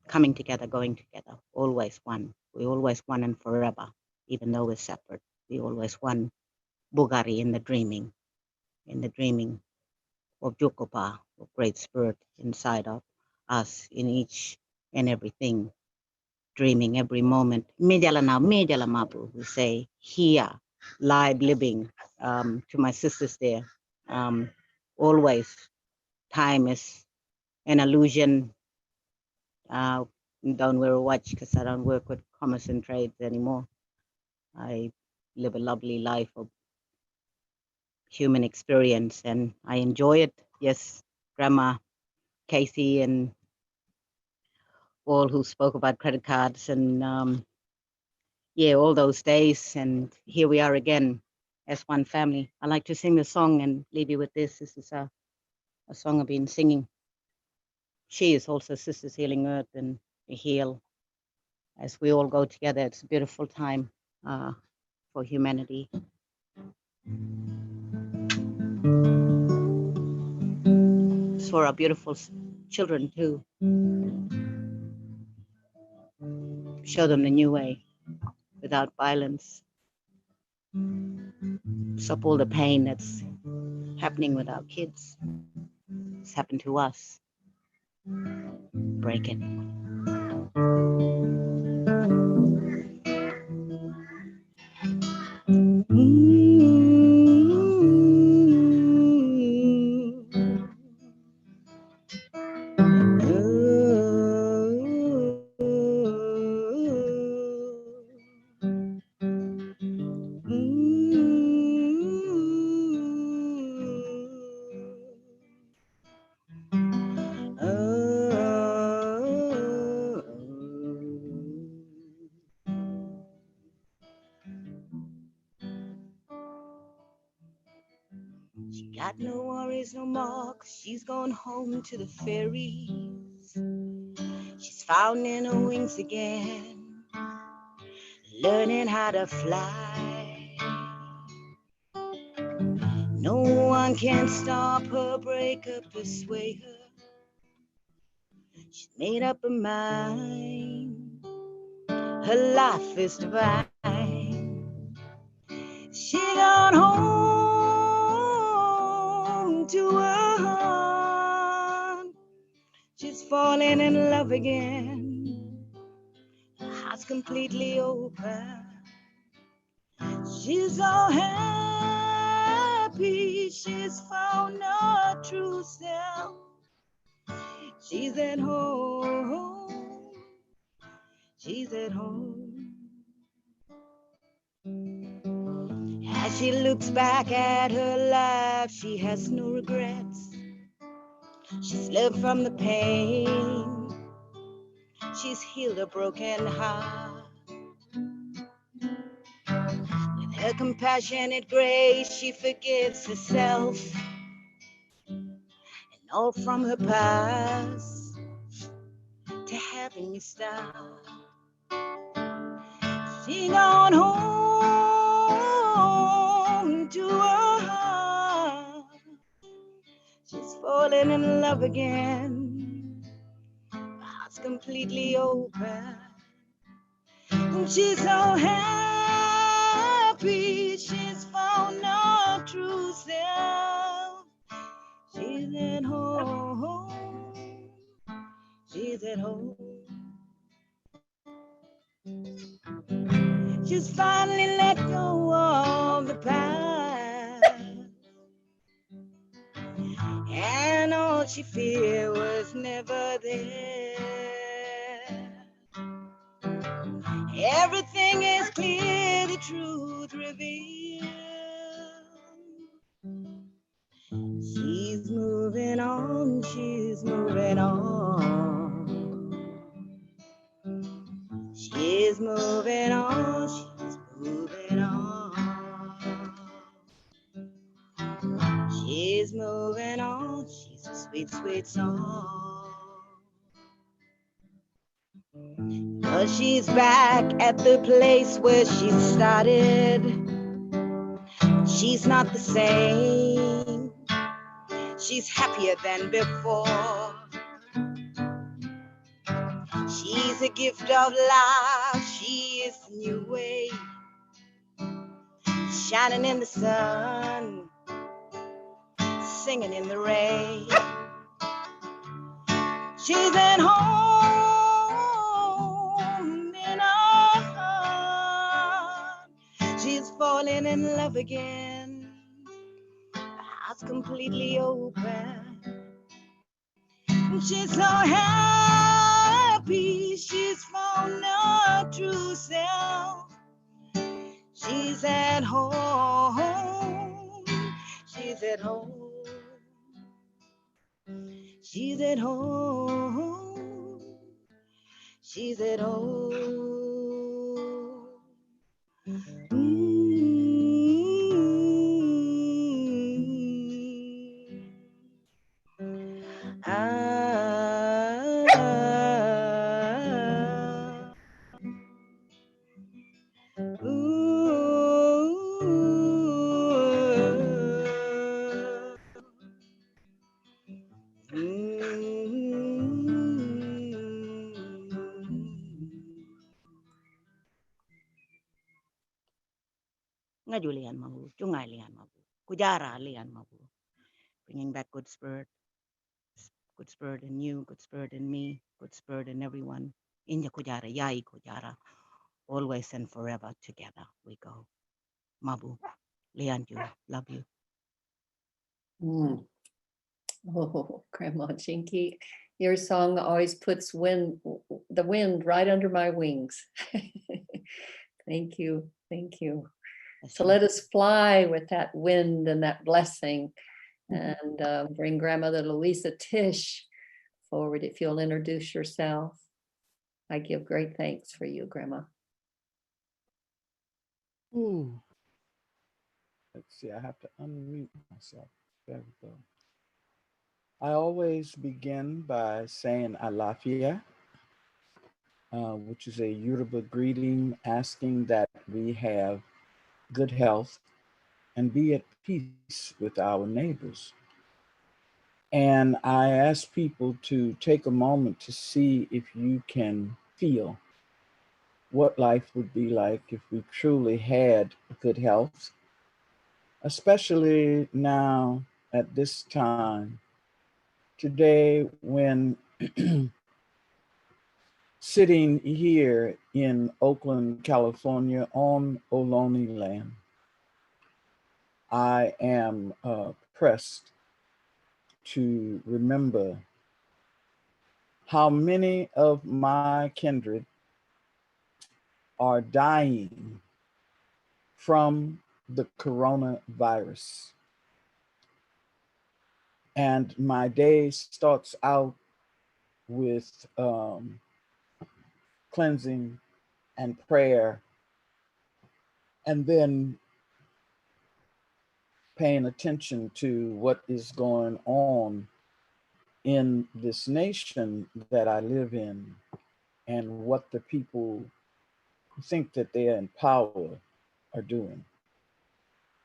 coming together, going together, always one. We always one and forever, even though we're separate. We always one. Bugari in the dreaming of Jokopa, of great spirit inside of us in each and everything, dreaming every moment. Medjala mabu, we say here, live living, to my sisters there. Always time is an illusion. Don't wear a watch because I don't work with commerce and trades anymore. I live a lovely life of human experience and I enjoy it. Yes, Grandma Casey and all who spoke about credit cards and yeah, all those days. And here we are again as one family. I like to sing the song and leave you with this. This is a song I've been singing. She is also Sisters Healing Earth and we heal as we all go together. It's a beautiful time for humanity. It's for our beautiful children too. Show them the new way without violence. Stop all the pain that's happening with our kids. It's happened to us. Break it. She got no worries no more, 'cause she's gone home to the fairies. She's finding her wings again, learning how to fly. No one can stop her, break her, persuade her. She's made up her mind. Her life is divine. She got home to her heart. She's falling in love again. Her heart's completely open. She's so happy. She's found her true self. She's at home. She's at home. As she looks back at her life, she has no regrets. She's learned from the pain. She's healed a broken heart. With her compassionate grace, she forgives herself and all from her past to having you start. She gone home to her heart. She's falling in love again. Her heart's completely open. And she's so happy. She's found her true self. She's at home. She's at home. She's finally let go of the past, and all she feared was never there. Everything is clear, the truth revealed. She's moving on, she's moving on. She's moving on, she's moving on. She's moving on, she's a sweet, sweet song. But she's back at the place where she started. She's not the same. She's happier than before. She's a gift of life. She is the new way, shining in the sun, singing in the rain. She's at home in her heart. She's falling in love again. Her heart's completely open. She's so happy. She's found her true self. She's at home. She's at home. She's at home. She's at home. Nga Julian Mahu, Chungay Lian Mahu, Kujara Lian Mahu, bringing back good spirit in you, good spirit in me, good spirit in everyone. Inja Kujara, Yai Kujara, always and forever together we go. Mabu, Lian, you, love you. Oh, Grandma Jingki, your song always puts the wind right under my wings. Thank you. Thank you. So let us fly with that wind and that blessing, and bring Grandmother Luisah Teish forward if you'll introduce yourself. I give great thanks for you, Grandma. Ooh. Let's see, I have to unmute myself. There we go. I always begin by saying Alafia, which is a Yoruba greeting asking that we have good health and be at peace with our neighbors. And I ask people to take a moment to see if you can feel what life would be like if we truly had good health, especially now at this time, today, when sitting here in Oakland, California on Ohlone land, I am pressed to remember how many of my kindred are dying from the coronavirus. And my day starts out with cleansing and prayer, and then paying attention to what is going on in this nation that I live in and what the people who think that they are in power are doing.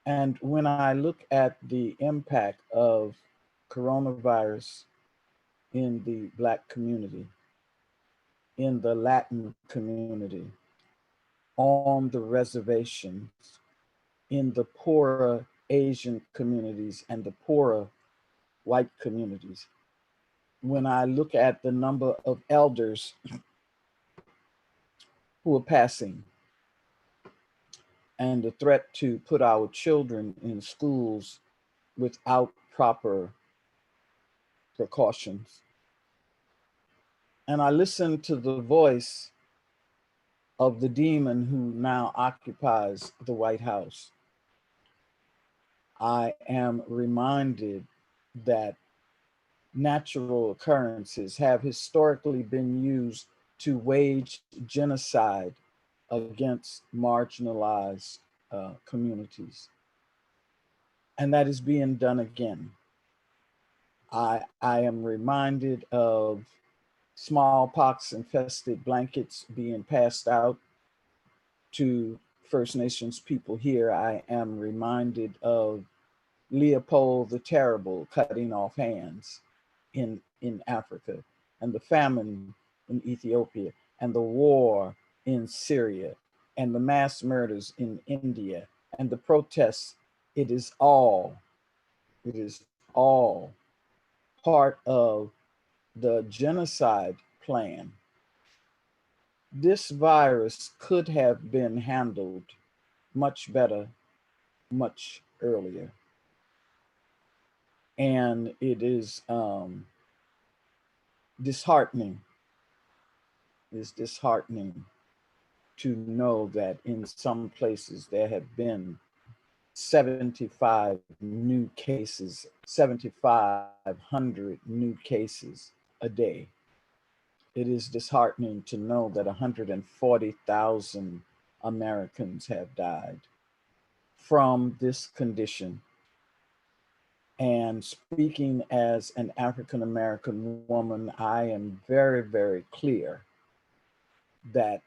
And when I look at the impact of coronavirus in the Black community, in the Latin community, on the reservations, in the poorer Asian communities and the poorer white communities, when I look at the number of elders who are passing and the threat to put our children in schools without proper precautions, and I listen to the voice of the demon who now occupies the White House, I am reminded that natural occurrences have historically been used to wage genocide against marginalized communities. And that is being done again. I am reminded of smallpox infested blankets being passed out to First Nations people here. I am reminded of Leopold the Terrible cutting off hands in Africa, and the famine in Ethiopia, and the war in Syria, and the mass murders in India, and the protests. It is all part of the genocide plan. This virus could have been handled much better, much earlier. And it is disheartening. It's disheartening to know that in some places there have been 75 new cases, 7,500 new cases a day. It is disheartening to know that 140,000 Americans have died from this condition. And speaking as an African American woman, I am very, very clear that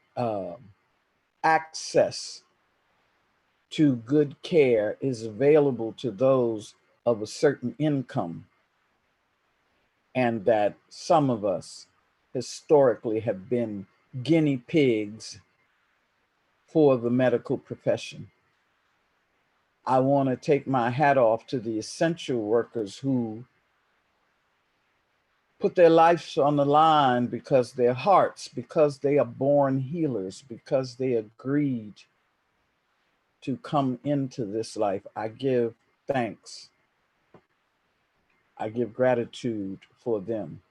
access to good care is available to those of a certain income, and that some of us historically have been guinea pigs for the medical profession. I want to take my hat off to the essential workers who put their lives on the line because their hearts, because they are born healers, because they agreed to come into this life. I give thanks. I give gratitude for them.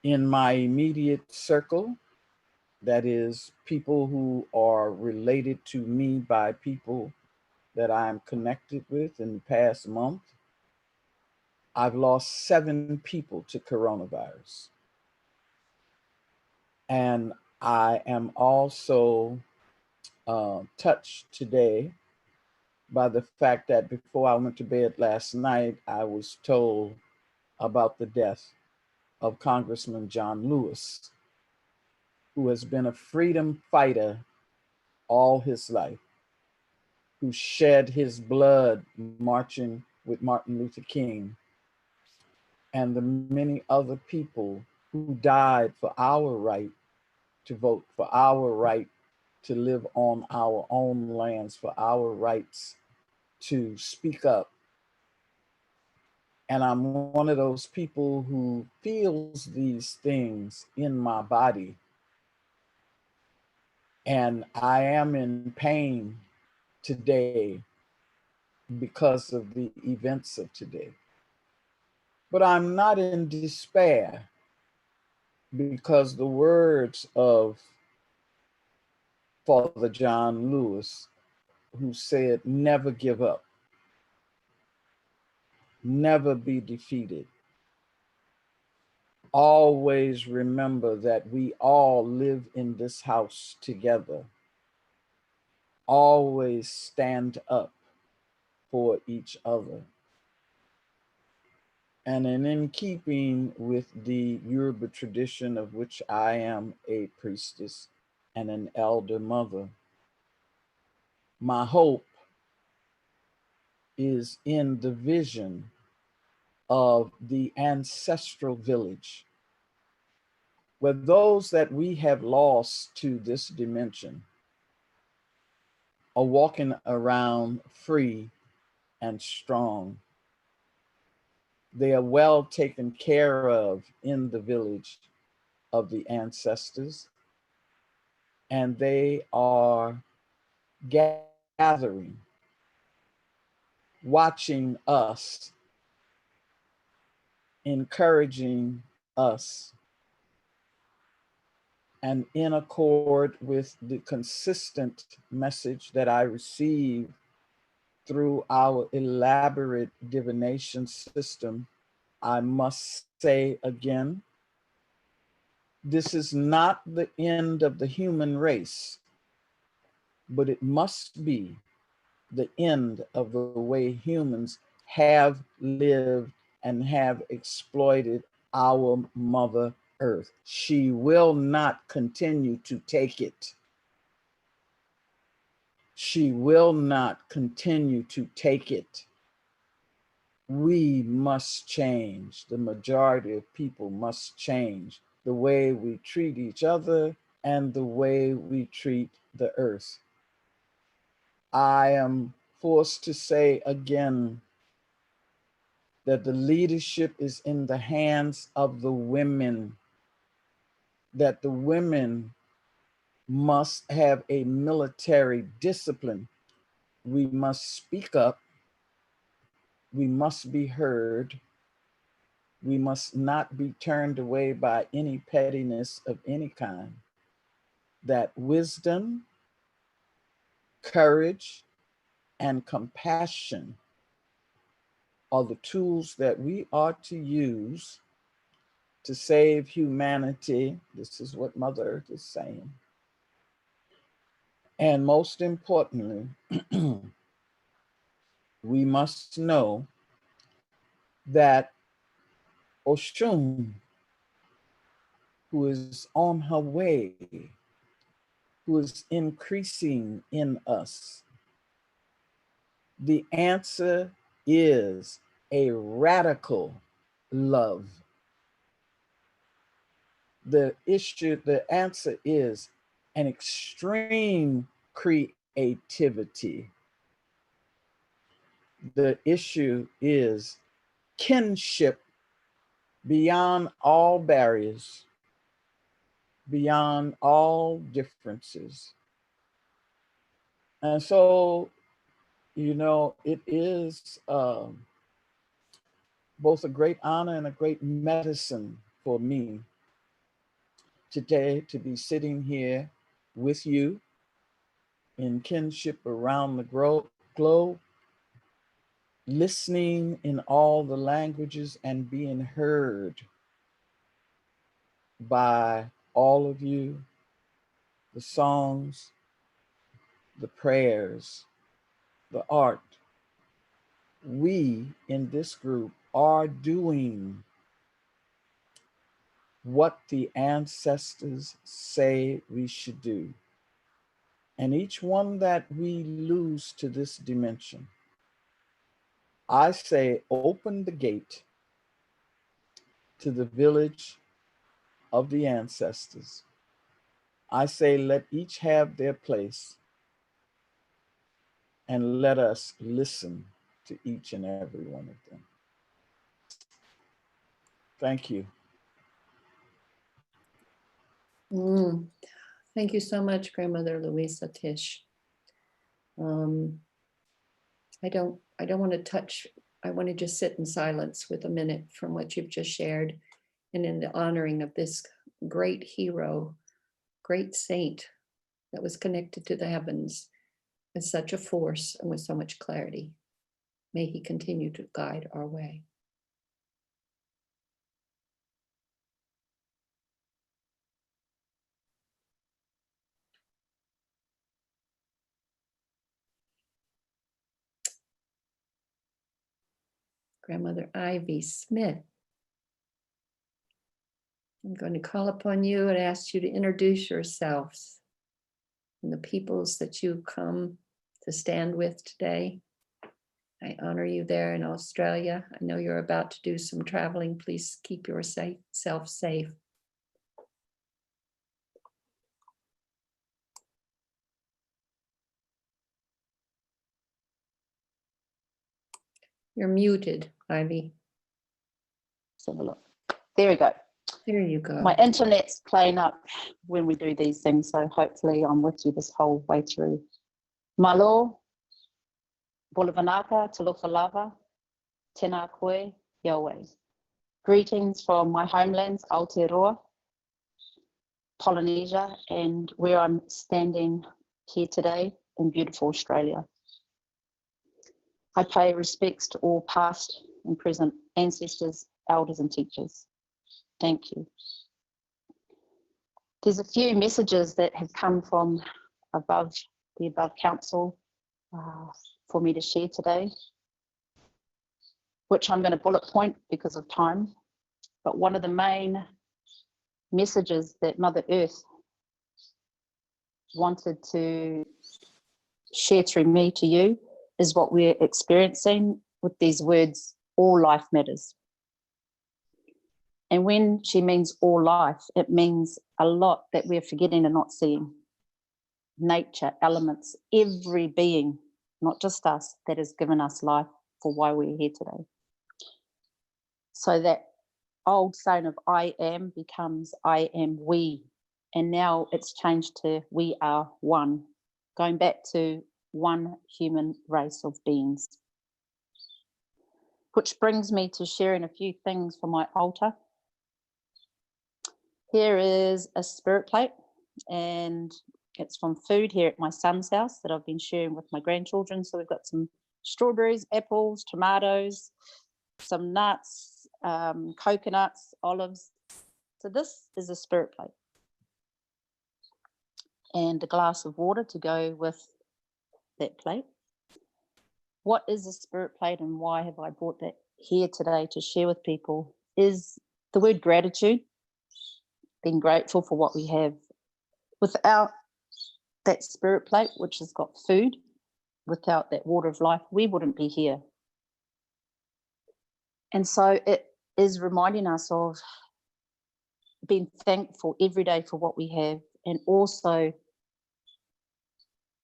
In my immediate circle, that is people who are related to me by people that I'm connected with in the past month, I've lost 7 people to coronavirus. And I am also touched today by the fact that before I went to bed last night, I was told about the death of Congressman John Lewis, who has been a freedom fighter all his life, who shed his blood marching with Martin Luther King, and the many other people who died for our right to vote, for our right to live on our own lands, for our rights to speak up. And I'm one of those people who feels these things in my body. And I am in pain today because of the events of today. But I'm not in despair because the words of Father John Lewis, who said, never give up, never be defeated. Always remember that we all live in this house together. Always stand up for each other. And in keeping with the Yoruba tradition of which I am a priestess and an elder mother, my hope is in the vision of the ancestral village, where those that we have lost to this dimension are walking around free and strong. They are well taken care of in the village of the ancestors, and they are gathering, watching us, encouraging us, and in accord with the consistent message that I receive through our elaborate divination system, I must say again, this is not the end of the human race, but it must be the end of the way humans have lived and have exploited our Mother Earth. She will not continue to take it. She will not continue to take it. We must change. The majority of people must change the way we treat each other and the way we treat the earth. I am forced to say again that the leadership is in the hands of the women, that the women must have a military discipline. We must speak up. We must be heard. We must not be turned away by any pettiness of any kind. That wisdom, courage, and compassion are the tools that we are to use to save humanity. This is what Mother Earth is saying. And most importantly, we must know that Oshun, who is on her way, who is increasing in us, the answer is a radical love. The answer is an extreme creativity. The issue is kinship beyond all barriers, beyond all differences. And so, you know, it is both a great honor and a great medicine for me today to be sitting here with you in kinship around the globe, listening in all the languages and being heard by all of you, the songs, the prayers, the art. We in this group are doing what the ancestors say we should do. And each one that we lose to this dimension, I say open the gate to the village of the ancestors. I say let each have their place, and let us listen to each and every one of them. Thank you. Thank you so much, Grandmother Luisah Tish. I don't want to touch, I want to just sit in silence with a minute from what you've just shared, and in the honoring of this great hero, great saint that was connected to the heavens as such a force and with so much clarity. May he continue to guide our way. Grandmother Ivy Smith, I'm going to call upon you and ask you to introduce yourselves and the peoples that you come to stand with today. I honor you there in Australia. I know you're about to do some traveling. Please keep yourself safe. You're muted, Ivy. Let's have a look. There we go. There you go. My internet's playing up when we do these things, so hopefully I'm with you this whole way through. Malo, Bolavanaka, Talofa Tēnā koe, Yahweh. Greetings from my homelands, Aotearoa, Polynesia, and where I'm standing here today in beautiful Australia. I pay respects to all past and present ancestors, elders and teachers. Thank you. There's a few messages that have come from the above council for me to share today, which I'm going to bullet point because of time. But one of the main messages that Mother Earth wanted to share through me to you is what we're experiencing with these words, all life matters. And when she means all life, it means a lot that we're forgetting and not seeing. Nature, elements, every being, not just us, that has given us life for why we're here today. So that old saying of I am becomes I am we. And now it's changed to we are one, going back to one human race of beings. Which brings me to sharing a few things for my altar. Here is a spirit plate, and it's from food here at my son's house that I've been sharing with my grandchildren. So we've got some strawberries, apples, tomatoes, some nuts, coconuts, olives. So this is a spirit plate. And a glass of water to go with that plate. What is a spirit plate and why have I brought that here today to share with people is the word gratitude. Being grateful for what we have. Without that spirit plate, which has got food, without that water of life, we wouldn't be here. And so it is reminding us of being thankful every day for what we have, and also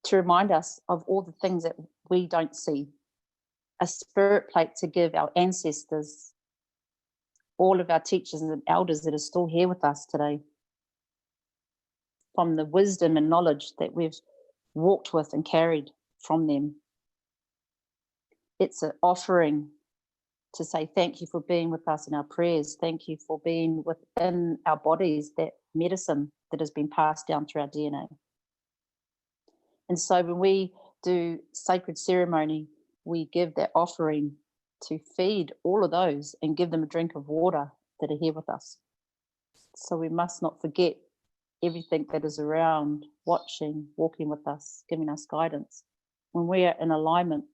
to remind us of all the things that we don't see. A spirit plate to give our ancestors, all of our teachers and elders that are still here with us today, from the wisdom and knowledge that we've walked with and carried from them. It's an offering to say thank you for being with us in our prayers. Thank you for being within our bodies, that medicine that has been passed down through our DNA. And so when we do sacred ceremony, we give that offering to feed all of those and give them a drink of water that are here with us. So we must not forget everything that is around, watching, walking with us, giving us guidance. When we are in alignment,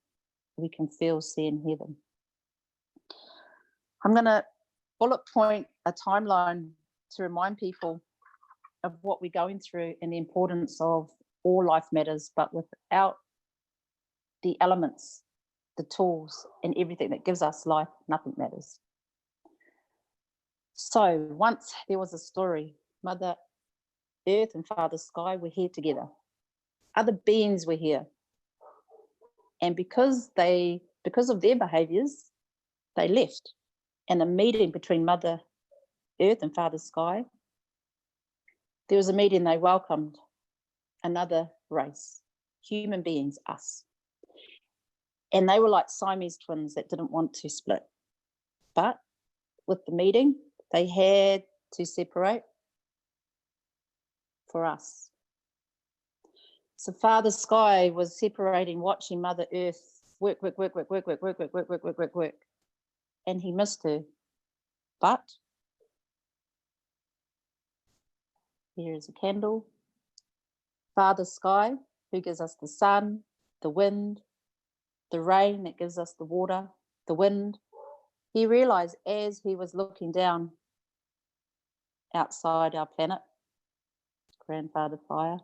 we can feel, see and hear them. I'm going to bullet point a timeline to remind people of what we're going through and the importance of all life matters, but without the elements, the tools, and everything that gives us life, nothing matters. So once there was a story, Mother Earth and Father Sky were here together. Other beings were here. And because of their behaviors, they left. And a meeting between Mother Earth and Father Sky, there was a meeting, they welcomed another race, human beings, us. And they were like Siamese twins that didn't want to split. But with the meeting, they had to separate for us. So Father Sky was separating, watching Mother Earth work. And he missed her. But here is a candle. Father Sky, who gives us the sun, the wind, the rain that gives us the water, the wind. He realized as he was looking down outside our planet, Grandfather Fire,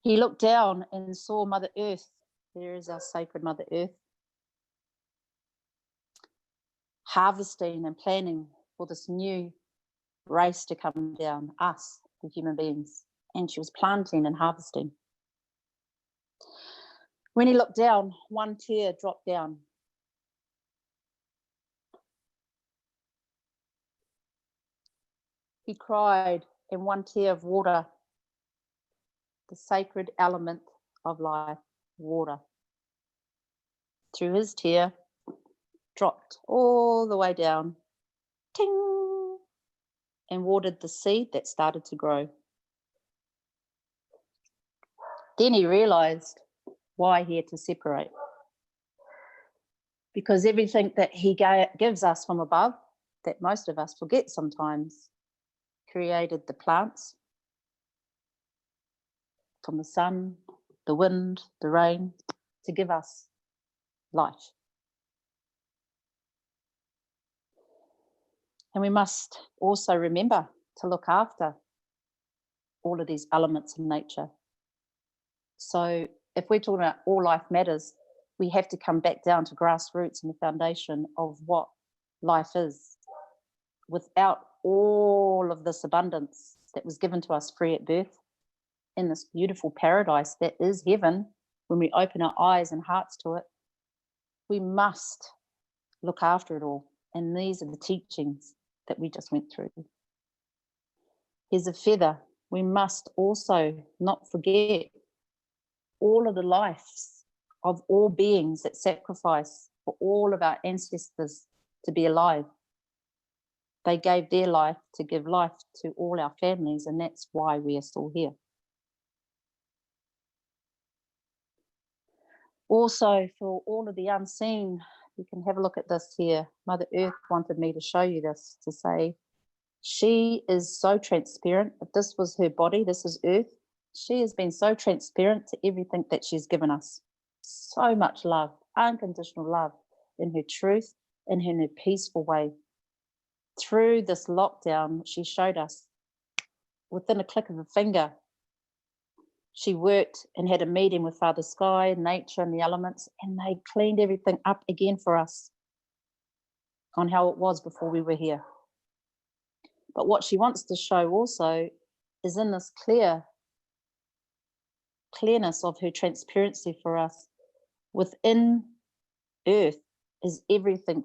he looked down and saw Mother Earth. There is our sacred Mother Earth, harvesting and planning for this new race to come down, us, the human beings. And she was planting and harvesting. When he looked down, one tear dropped down. He cried, and one tear of water, the sacred element of life, water, through his tear, dropped all the way down, ting, and watered the seed that started to grow. Then he realized why he had to separate. Because everything that he gives us from above, that most of us forget sometimes, created the plants from the sun, the wind, the rain, to give us life. And we must also remember to look after all of these elements in nature. So if we're talking about all life matters, we have to come back down to grassroots and the foundation of what life is. Without all of this abundance that was given to us free at birth, in this beautiful paradise that is heaven, when we open our eyes and hearts to it, we must look after it all. And these are the teachings that we just went through. Here's a feather. We must also not forget all of the lives of all beings that sacrifice for all of our ancestors to be alive. They gave their life to give life to all our families, and that's why we are still here. Also, for all of the unseen, you can have a look at this here. Mother Earth wanted me to show you this, to say, she is so transparent. If this was her body, this is Earth. She has been so transparent to everything that she's given us. So much love, unconditional love, in her truth, in her peaceful way. Through this lockdown, she showed us, within a click of a finger, she worked and had a meeting with Father Sky, nature and the elements, and they cleaned everything up again for us on how it was before we were here. But what she wants to show also is in this clearness of her transparency for us. Within Earth is everything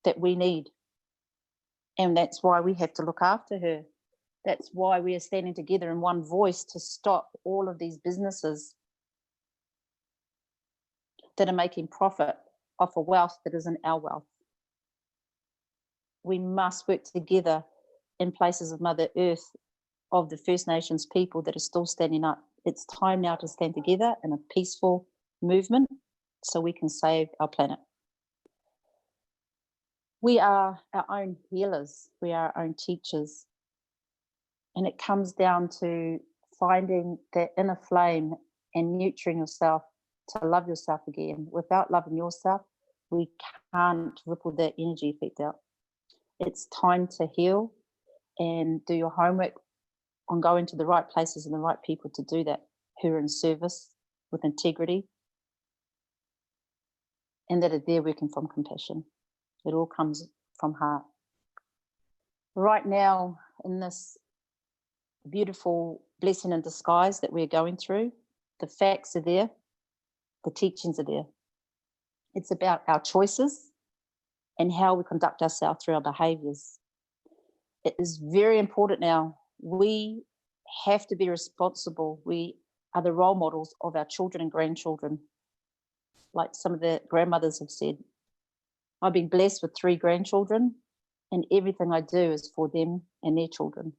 that we need. And that's why we have to look after her. That's why we are standing together in one voice to stop all of these businesses that are making profit off a wealth that isn't our wealth. We must work together in places of Mother Earth, of the First Nations people that are still standing up. It's time now to stand together in a peaceful movement so we can save our planet. We are our own healers. We are our own teachers. And it comes down to finding that inner flame and nurturing yourself to love yourself again. Without loving yourself, we can't ripple that energy effect out. It's time to heal and do your homework on going to the right places and the right people to do that, who are in service with integrity and that are there working from compassion. It all comes from heart. Right now, in this beautiful blessing in disguise that we're going through, the facts are there, the teachings are there. It's about our choices and how we conduct ourselves through our behaviours. It is very important now. We have to be responsible. We are the role models of our children and grandchildren. Like some of the grandmothers have said, I've been blessed with 3 grandchildren, and everything I do is for them and their children.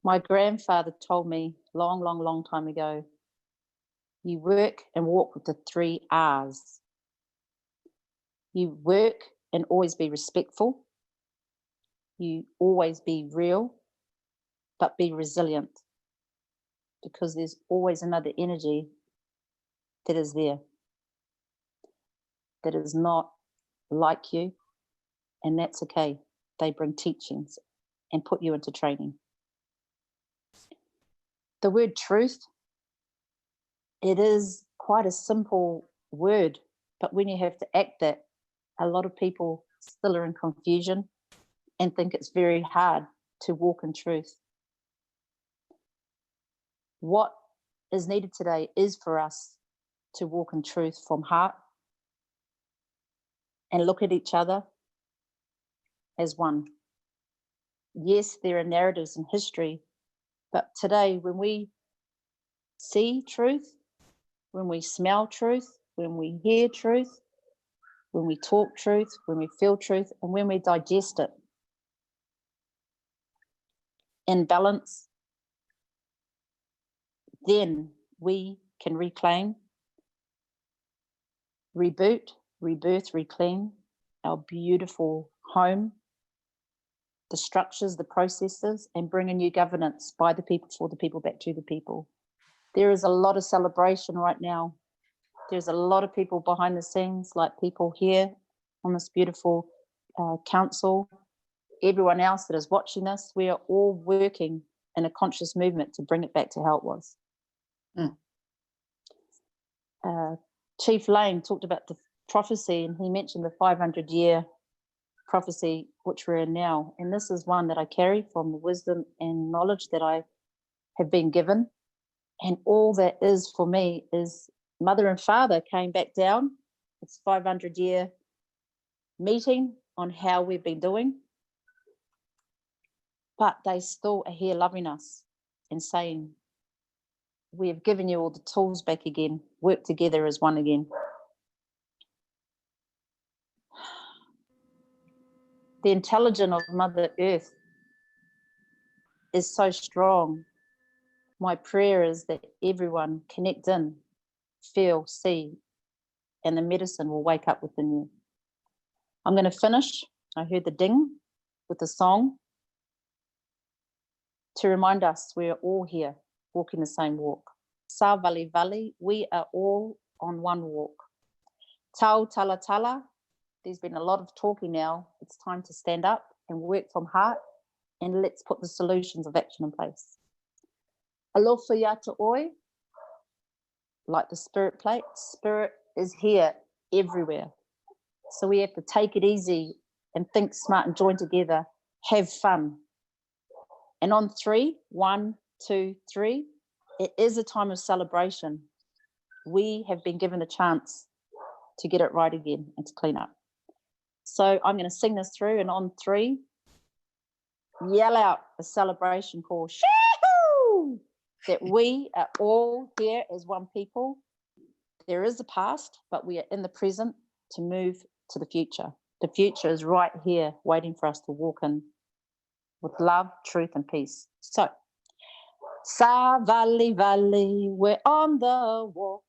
My grandfather told me long time ago, you work and walk with the 3 R's. You work and always be respectful. You always be real, but be resilient, because there's always another energy that is there, that is not like you, and that's okay. They bring teachings and put you into training. The word truth, it is quite a simple word, but when you have to act that, a lot of people still are in confusion and think it's very hard to walk in truth. What is needed today is for us to walk in truth from heart and look at each other as one. Yes, there are narratives in history, but today when we see truth, when we smell truth, when we hear truth, when we talk truth, when we feel truth, and when we digest it in balance, then we can reclaim, reboot, rebirth, reclaim our beautiful home, the structures, the processes, and bring a new governance by the people, for the people, back to the people. There is a lot of celebration right now. There's a lot of people behind the scenes, like people here on this beautiful council, everyone else that is watching this. We are all working in a conscious movement to bring it back to how it was. Chief Lane talked about the prophecy, and he mentioned the 500-year prophecy which we're in now, and this is one that I carry from the wisdom and knowledge that I have been given, and all that is for me is Mother and Father came back down. It's 500-year meeting on how we've been doing, but they still are here loving us and saying, we have given you all the tools back again, work together as one again. The intelligence of Mother Earth is so strong. My prayer is that everyone connect in, feel, see, and the medicine will wake up within you. I'm going to finish. I heard the ding with the song to remind us we are all here walking the same walk. Sa vali vali, we are all on one walk. Tau tala tala, there's been a lot of talking now. It's time to stand up and work from heart, and let's put the solutions of action in place. Alofa yata oi, like the spirit plate, spirit is here everywhere. So we have to take it easy and think smart and join together, have fun. And on 3, 1, 2, 3, it is a time of celebration. We have been given a chance to get it right again and to clean up. So I'm going to sing this through, and on 3, yell out a celebration call, shoo, that we are all here as one people. There is a past, but we are in the present to move to the future. The future is right here waiting for us to walk in with love, truth, and peace. So, Sa valley valley, we're on the walk.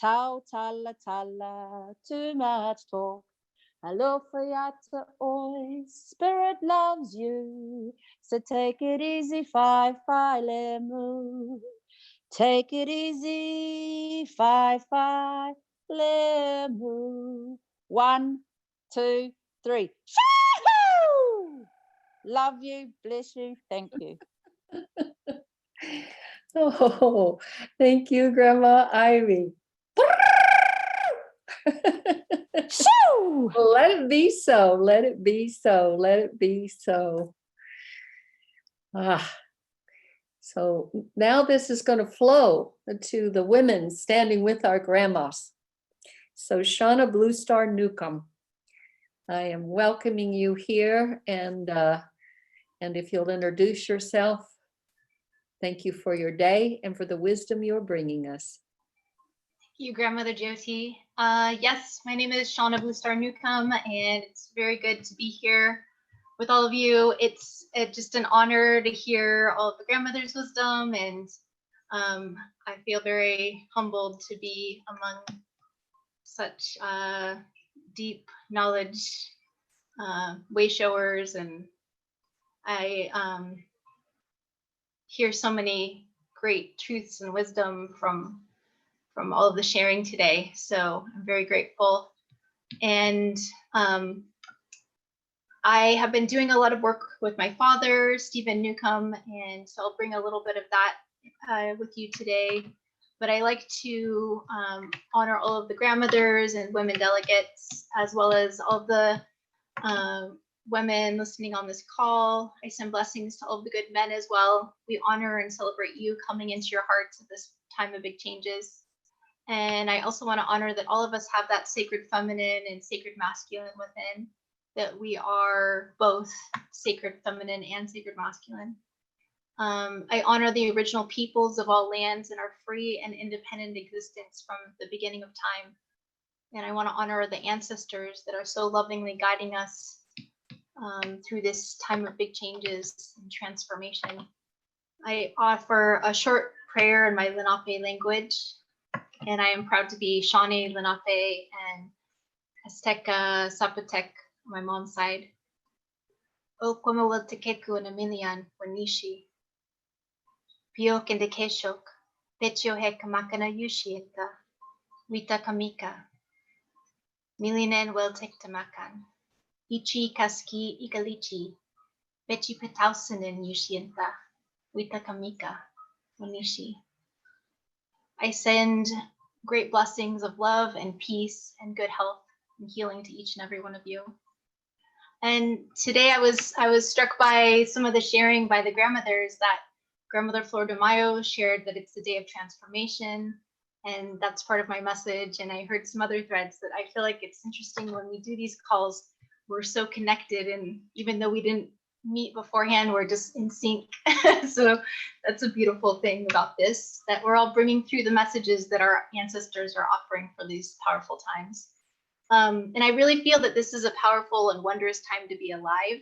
Tau tala tala, too much talk. Alofa yata oi, spirit loves you. So take it easy, fi fi lemu. Take it easy, fi fi lemu. 1, 2, 3. Shoo! Love you, bless you, thank you. Oh, thank you, Grandma Ivy. Shoo! Let it be so. Let it be so. Let it be so. So now this is going to flow to the women standing with our grandmas. So Shawna Bluestar Newcomb, I am welcoming you here, and if you'll introduce yourself, thank you for your day and for the wisdom you're bringing us. You, Grandmother Jyoti. Yes, my name is Shawna Bluestar Newcomb, and it's very good to be here with all of you. It's just an honor to hear all of the grandmother's wisdom, and I feel very humbled to be among such deep knowledge way showers, and I hear so many great truths and wisdom from all of the sharing today. So I'm very grateful. And I have been doing a lot of work with my father, Stephen Newcomb, and so I'll bring a little bit of that with you today. But I like to honor all of the grandmothers and women delegates, as well as all the women listening on this call. I send blessings to all of the good men as well. We honor and celebrate you coming into your hearts at this time of big changes. And I also want to honor that all of us have that sacred feminine and sacred masculine within, that we are both sacred feminine and sacred masculine. I honor the original peoples of all lands and our free and independent existence from the beginning of time. And I want to honor the ancestors that are so lovingly guiding us through this time of big changes and transformation. I offer a short prayer in my Lenape language, and I am proud to be Shawnee, Lenape, and Azteca, Zapotec on my mom's side. O como tekeku na milian wanishi. Pio kendekeshok, pecho he kamakana yushieta, wita kamika. Milinen wel tektamakan. Ichi kaski igalichi, pechi petausenen yushienta, wita kamika, wanishi. I send great blessings of love and peace and good health and healing to each and every one of you. And today I was struck by some of the sharing by the grandmothers, that Grandmother Flordemayo shared that it's the day of transformation, and that's part of my message. And I heard some other threads that I feel like it's interesting when we do these calls, we're so connected, and even though we didn't meet beforehand, we're just in sync. So that's a beautiful thing about this, that we're all bringing through the messages that our ancestors are offering for these powerful times. And I really feel that this is a powerful and wondrous time to be alive.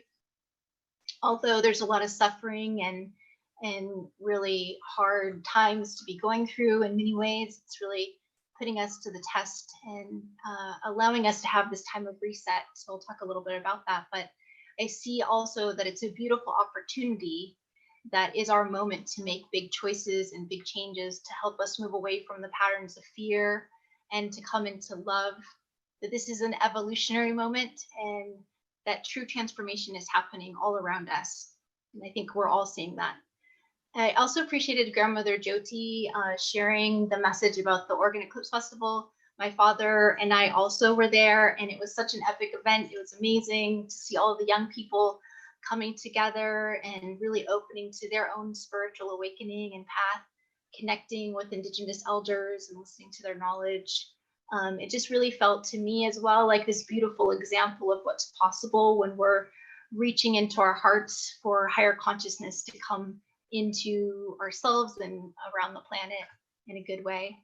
Although there's a lot of suffering and really hard times to be going through in many ways, it's really putting us to the test and allowing us to have this time of reset. So we'll talk a little bit about that. But I see also that it's a beautiful opportunity, that is our moment to make big choices and big changes to help us move away from the patterns of fear and to come into love. That this is an evolutionary moment, and that true transformation is happening all around us. And I think we're all seeing that. I also appreciated Grandmother Jyoti sharing the message about the Oregon Eclipse Festival. My father and I also were there, and it was such an epic event. It was amazing to see all of the young people coming together and really opening to their own spiritual awakening and path, connecting with Indigenous elders and listening to their knowledge. It just really felt to me as well like this beautiful example of what's possible when we're reaching into our hearts for higher consciousness to come into ourselves and around the planet in a good way.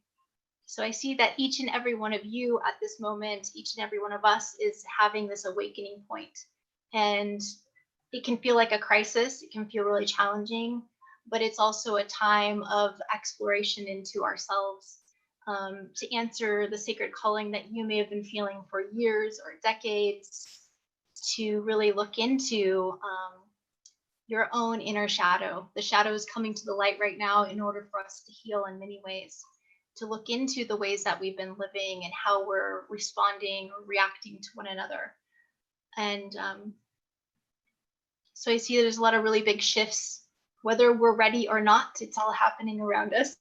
So I see that each and every one of you at this moment, each and every one of us is having this awakening point. And it can feel like a crisis. It can feel really challenging, but it's also a time of exploration into ourselves, to answer the sacred calling that you may have been feeling for years or decades, to really look into your own inner shadow. The shadow is coming to the light right now in order for us to heal in many ways, to look into the ways that we've been living and how we're responding or reacting to one another. And so I see there's a lot of really big shifts, whether we're ready or not, it's all happening around us.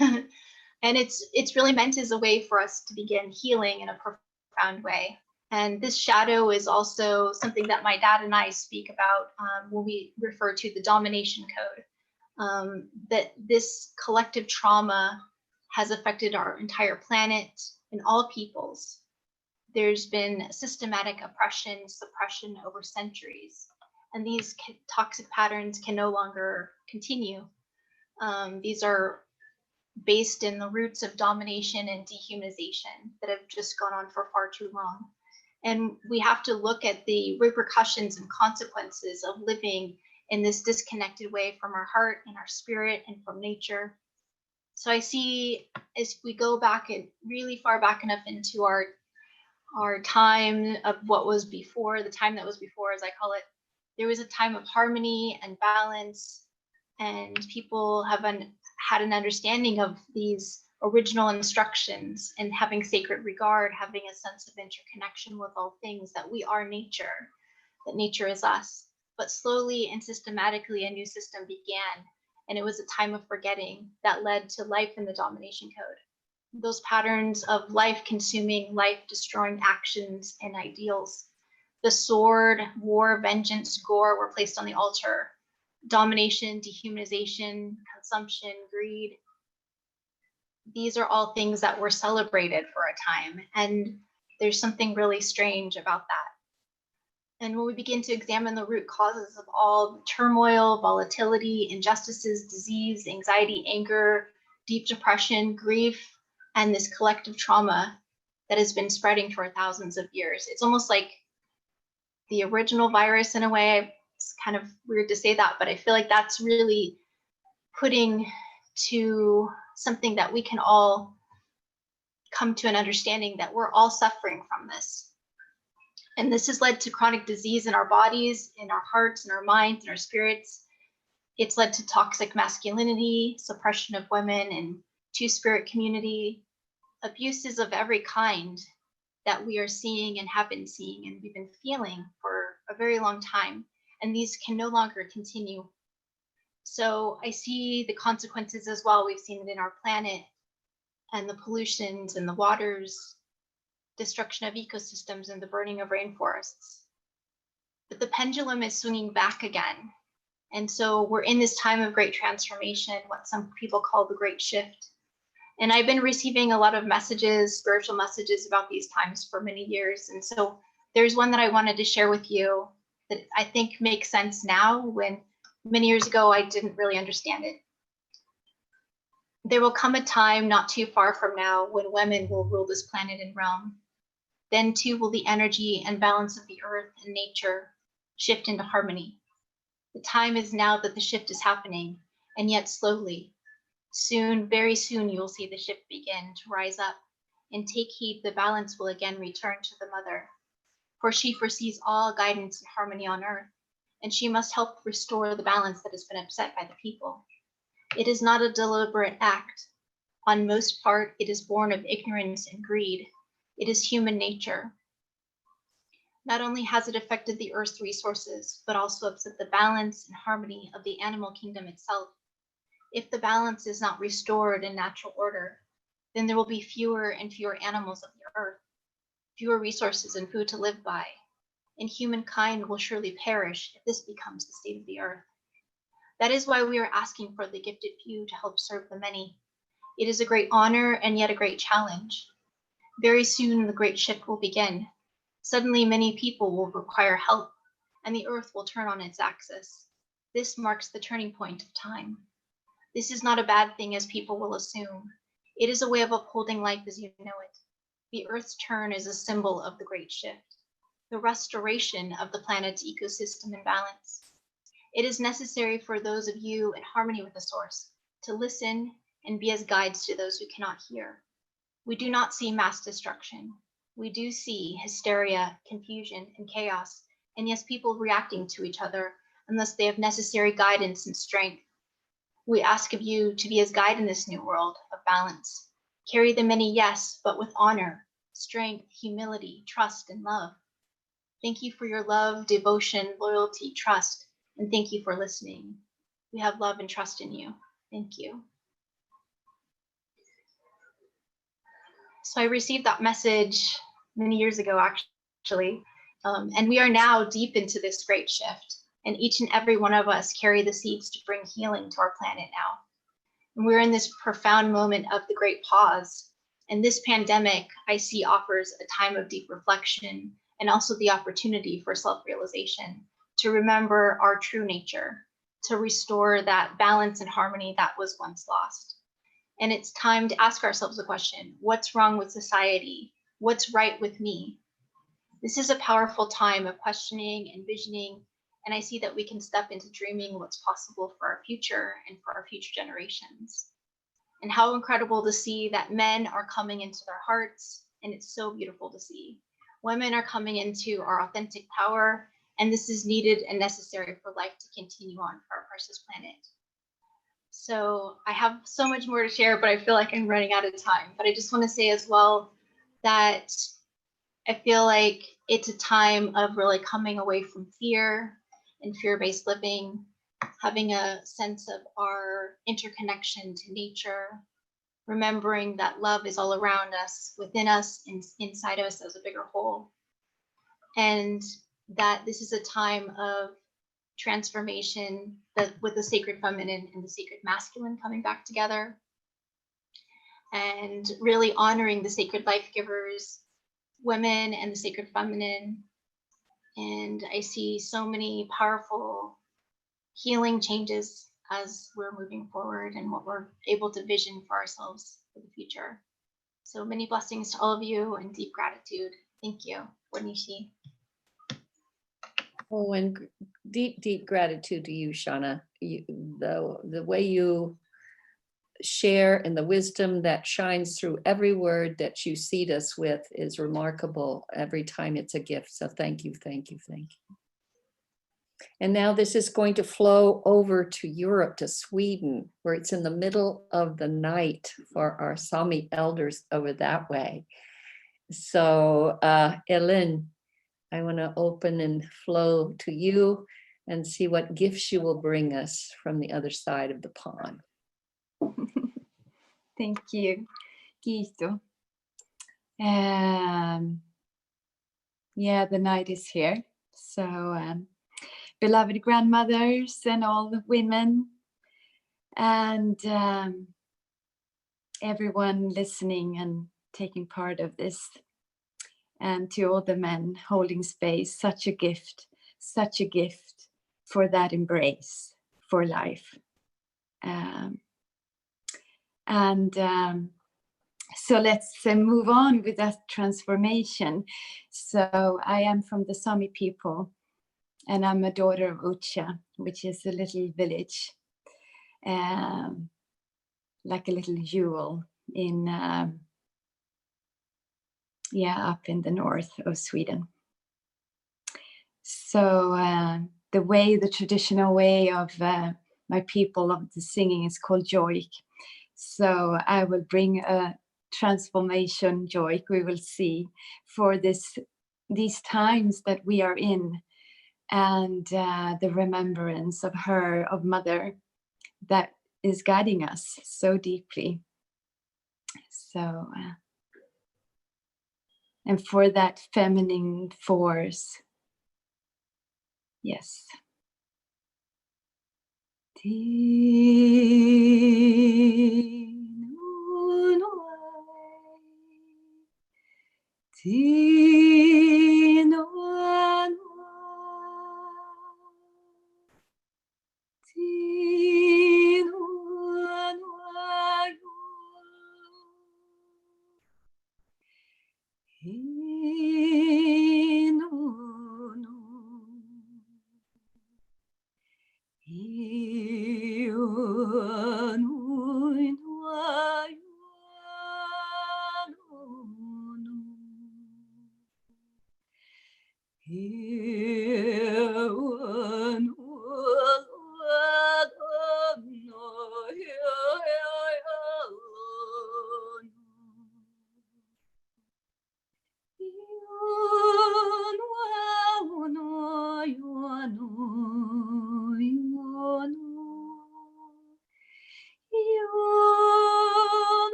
And it's really meant as a way for us to begin healing in a profound way. And this shadow is also something that my dad and I speak about when we refer to the domination code, that this collective trauma has affected our entire planet and all peoples. There's been systematic oppression, suppression over centuries, and these toxic patterns can no longer continue. These are based in the roots of domination and dehumanization that have just gone on for far too long. And we have to look at the repercussions and consequences of living in this disconnected way from our heart and our spirit and from nature. So I see, as we go back and really far back enough into our time of what was before, the time that was before, as I call it, there was a time of harmony and balance, and people have had an understanding of these original instructions and having sacred regard, having a sense of interconnection with all things, that we are nature, that nature is us. But slowly and systematically, a new system began, and it was a time of forgetting that led to life in the domination code. Those patterns of life-consuming, life-destroying actions and ideals. The sword, war, vengeance, gore were placed on the altar. Domination, dehumanization, consumption, greed. These are all things that were celebrated for a time, and there's something really strange about that. And when we begin to examine the root causes of all the turmoil, volatility, injustices, disease, anxiety, anger, deep depression, grief, and this collective trauma that has been spreading for thousands of years, it's almost like the original virus in a way. It's kind of weird to say that, but I feel like that's really putting to something that we can all come to an understanding that we're all suffering from this. And this has led to chronic disease in our bodies, in our hearts, in our minds, in our spirits. It's led to toxic masculinity, suppression of women and two-spirit community, abuses of every kind that we are seeing and have been seeing and we've been feeling for a very long time. And these can no longer continue. So I see the consequences as well. We've seen it in our planet and the pollutions and the waters, destruction of ecosystems and the burning of rainforests. But the pendulum is swinging back again. And so we're in this time of great transformation, what some people call the great shift. And I've been receiving a lot of messages, spiritual messages about these times for many years. And so there's one that I wanted to share with you that I think makes sense now, when many years ago I didn't really understand it. There will come a time not too far from now when women will rule this planet and realm. Then too will the energy and balance of the earth and nature shift into harmony. The time is now that the shift is happening, and yet slowly. Soon, very soon, you will see the shift begin to rise up, and take heed, the balance will again return to the mother. For she foresees all guidance and harmony on earth, and she must help restore the balance that has been upset by the people. It is not a deliberate act. On most part, it is born of ignorance and greed. It is human nature. Not only has it affected the earth's resources, but also upset the balance and harmony of the animal kingdom itself. If the balance is not restored in natural order, then there will be fewer and fewer animals of the earth, fewer resources and food to live by, and humankind will surely perish if this becomes the state of the earth. That is why we are asking for the gifted few to help serve the many. It is a great honor and yet a great challenge. Very soon the great shift will begin. Suddenly many people will require help, and the earth will turn on its axis. This marks the turning point of time. This is not a bad thing as people will assume. It is a way of upholding life as you know it. The earth's turn is a symbol of the great shift, the restoration of the planet's ecosystem and balance. It is necessary for those of you in harmony with the source to listen and be as guides to those who cannot hear. We do not see mass destruction. We do see hysteria, confusion, and chaos, and yes, people reacting to each other unless they have necessary guidance and strength. We ask of you to be as guide in this new world of balance. Carry the many, yes, but with honor, strength, humility, trust, and love. Thank you for your love, devotion, loyalty, trust, and thank you for listening. We have love and trust in you. Thank you. So I received that message many years ago, actually, and we are now deep into this great shift. And each and every one of us carry the seeds to bring healing to our planet now. And we're in this profound moment of the great pause. And this pandemic, I see, offers a time of deep reflection and also the opportunity for self-realization, to remember our true nature, to restore that balance and harmony that was once lost. And it's time to ask ourselves the question, what's wrong with society? What's right with me? This is a powerful time of questioning and visioning, and I see that we can step into dreaming what's possible for our future and for our future generations. And how incredible to see that men are coming into their hearts, and it's so beautiful to see. Women are coming into our authentic power, and this is needed and necessary for life to continue on for our precious planet. So I have so much more to share, but I feel like I'm running out of time. But I just want to say as well that I feel like it's a time of really coming away from fear and fear-based living, having a sense of our interconnection to nature, remembering that love is all around us, within us, inside of us as a bigger whole. And that this is a time of transformation, that with the sacred feminine and the sacred masculine coming back together, and really honoring the sacred life givers, women, and the sacred feminine. And I see so many powerful healing changes as we're moving forward and what we're able to vision for ourselves for the future. So many blessings to all of you and deep gratitude. Thank you. Wanishi. Oh, and deep, deep gratitude to you, Shawna. The way you share and the wisdom that shines through every word that you seed us with is remarkable. Every time it's a gift. So thank you, thank you, thank you. And now this is going to flow over to Europe, to Sweden, where it's in the middle of the night for our Sami elders over that way. So Elin, I want to open and flow to you and see what gifts you will bring us from the other side of the pond. Thank you, Gito. Yeah, the night is here. So beloved grandmothers and all the women and everyone listening and taking part of this. And to all the men holding space, such a gift for that embrace for life. So let's move on with that transformation. So I am from the Sami people, and I'm a daughter of Ucha, which is a little village, like a little jewel in up in the north of Sweden. So the traditional way of my people of the singing is called joik. So I will bring a transformation joik, we will see, for these times that we are in, and the remembrance of her, of mother, that is guiding us so deeply. So and for that feminine force, yes.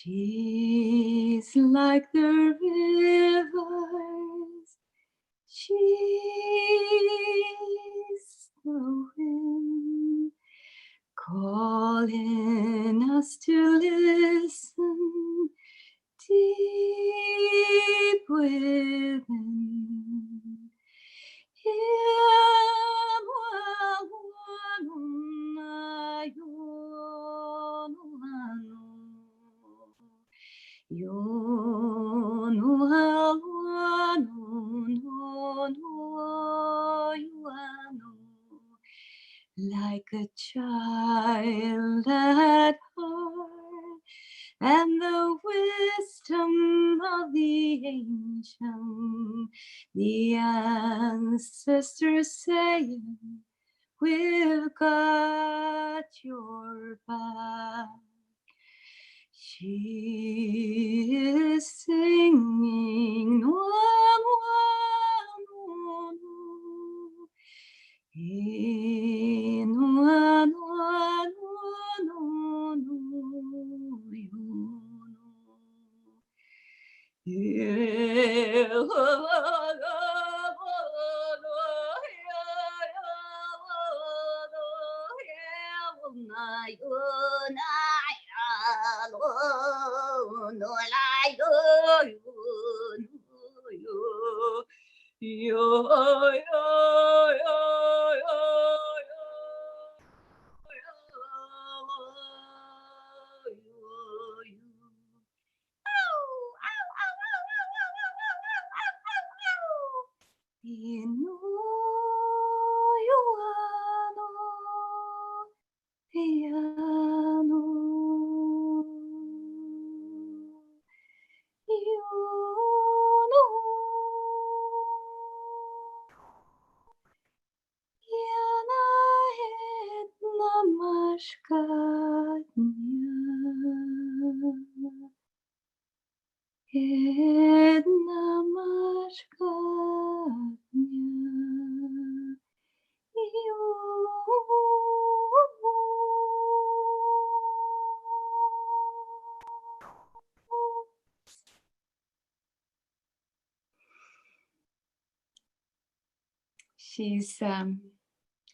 She's like the rivers, she's the wind, calling us to listen deep within. Like a child at heart, and the wisdom of the ancient, the ancestors saying, we've got your back. She is singing, no, no, no, no.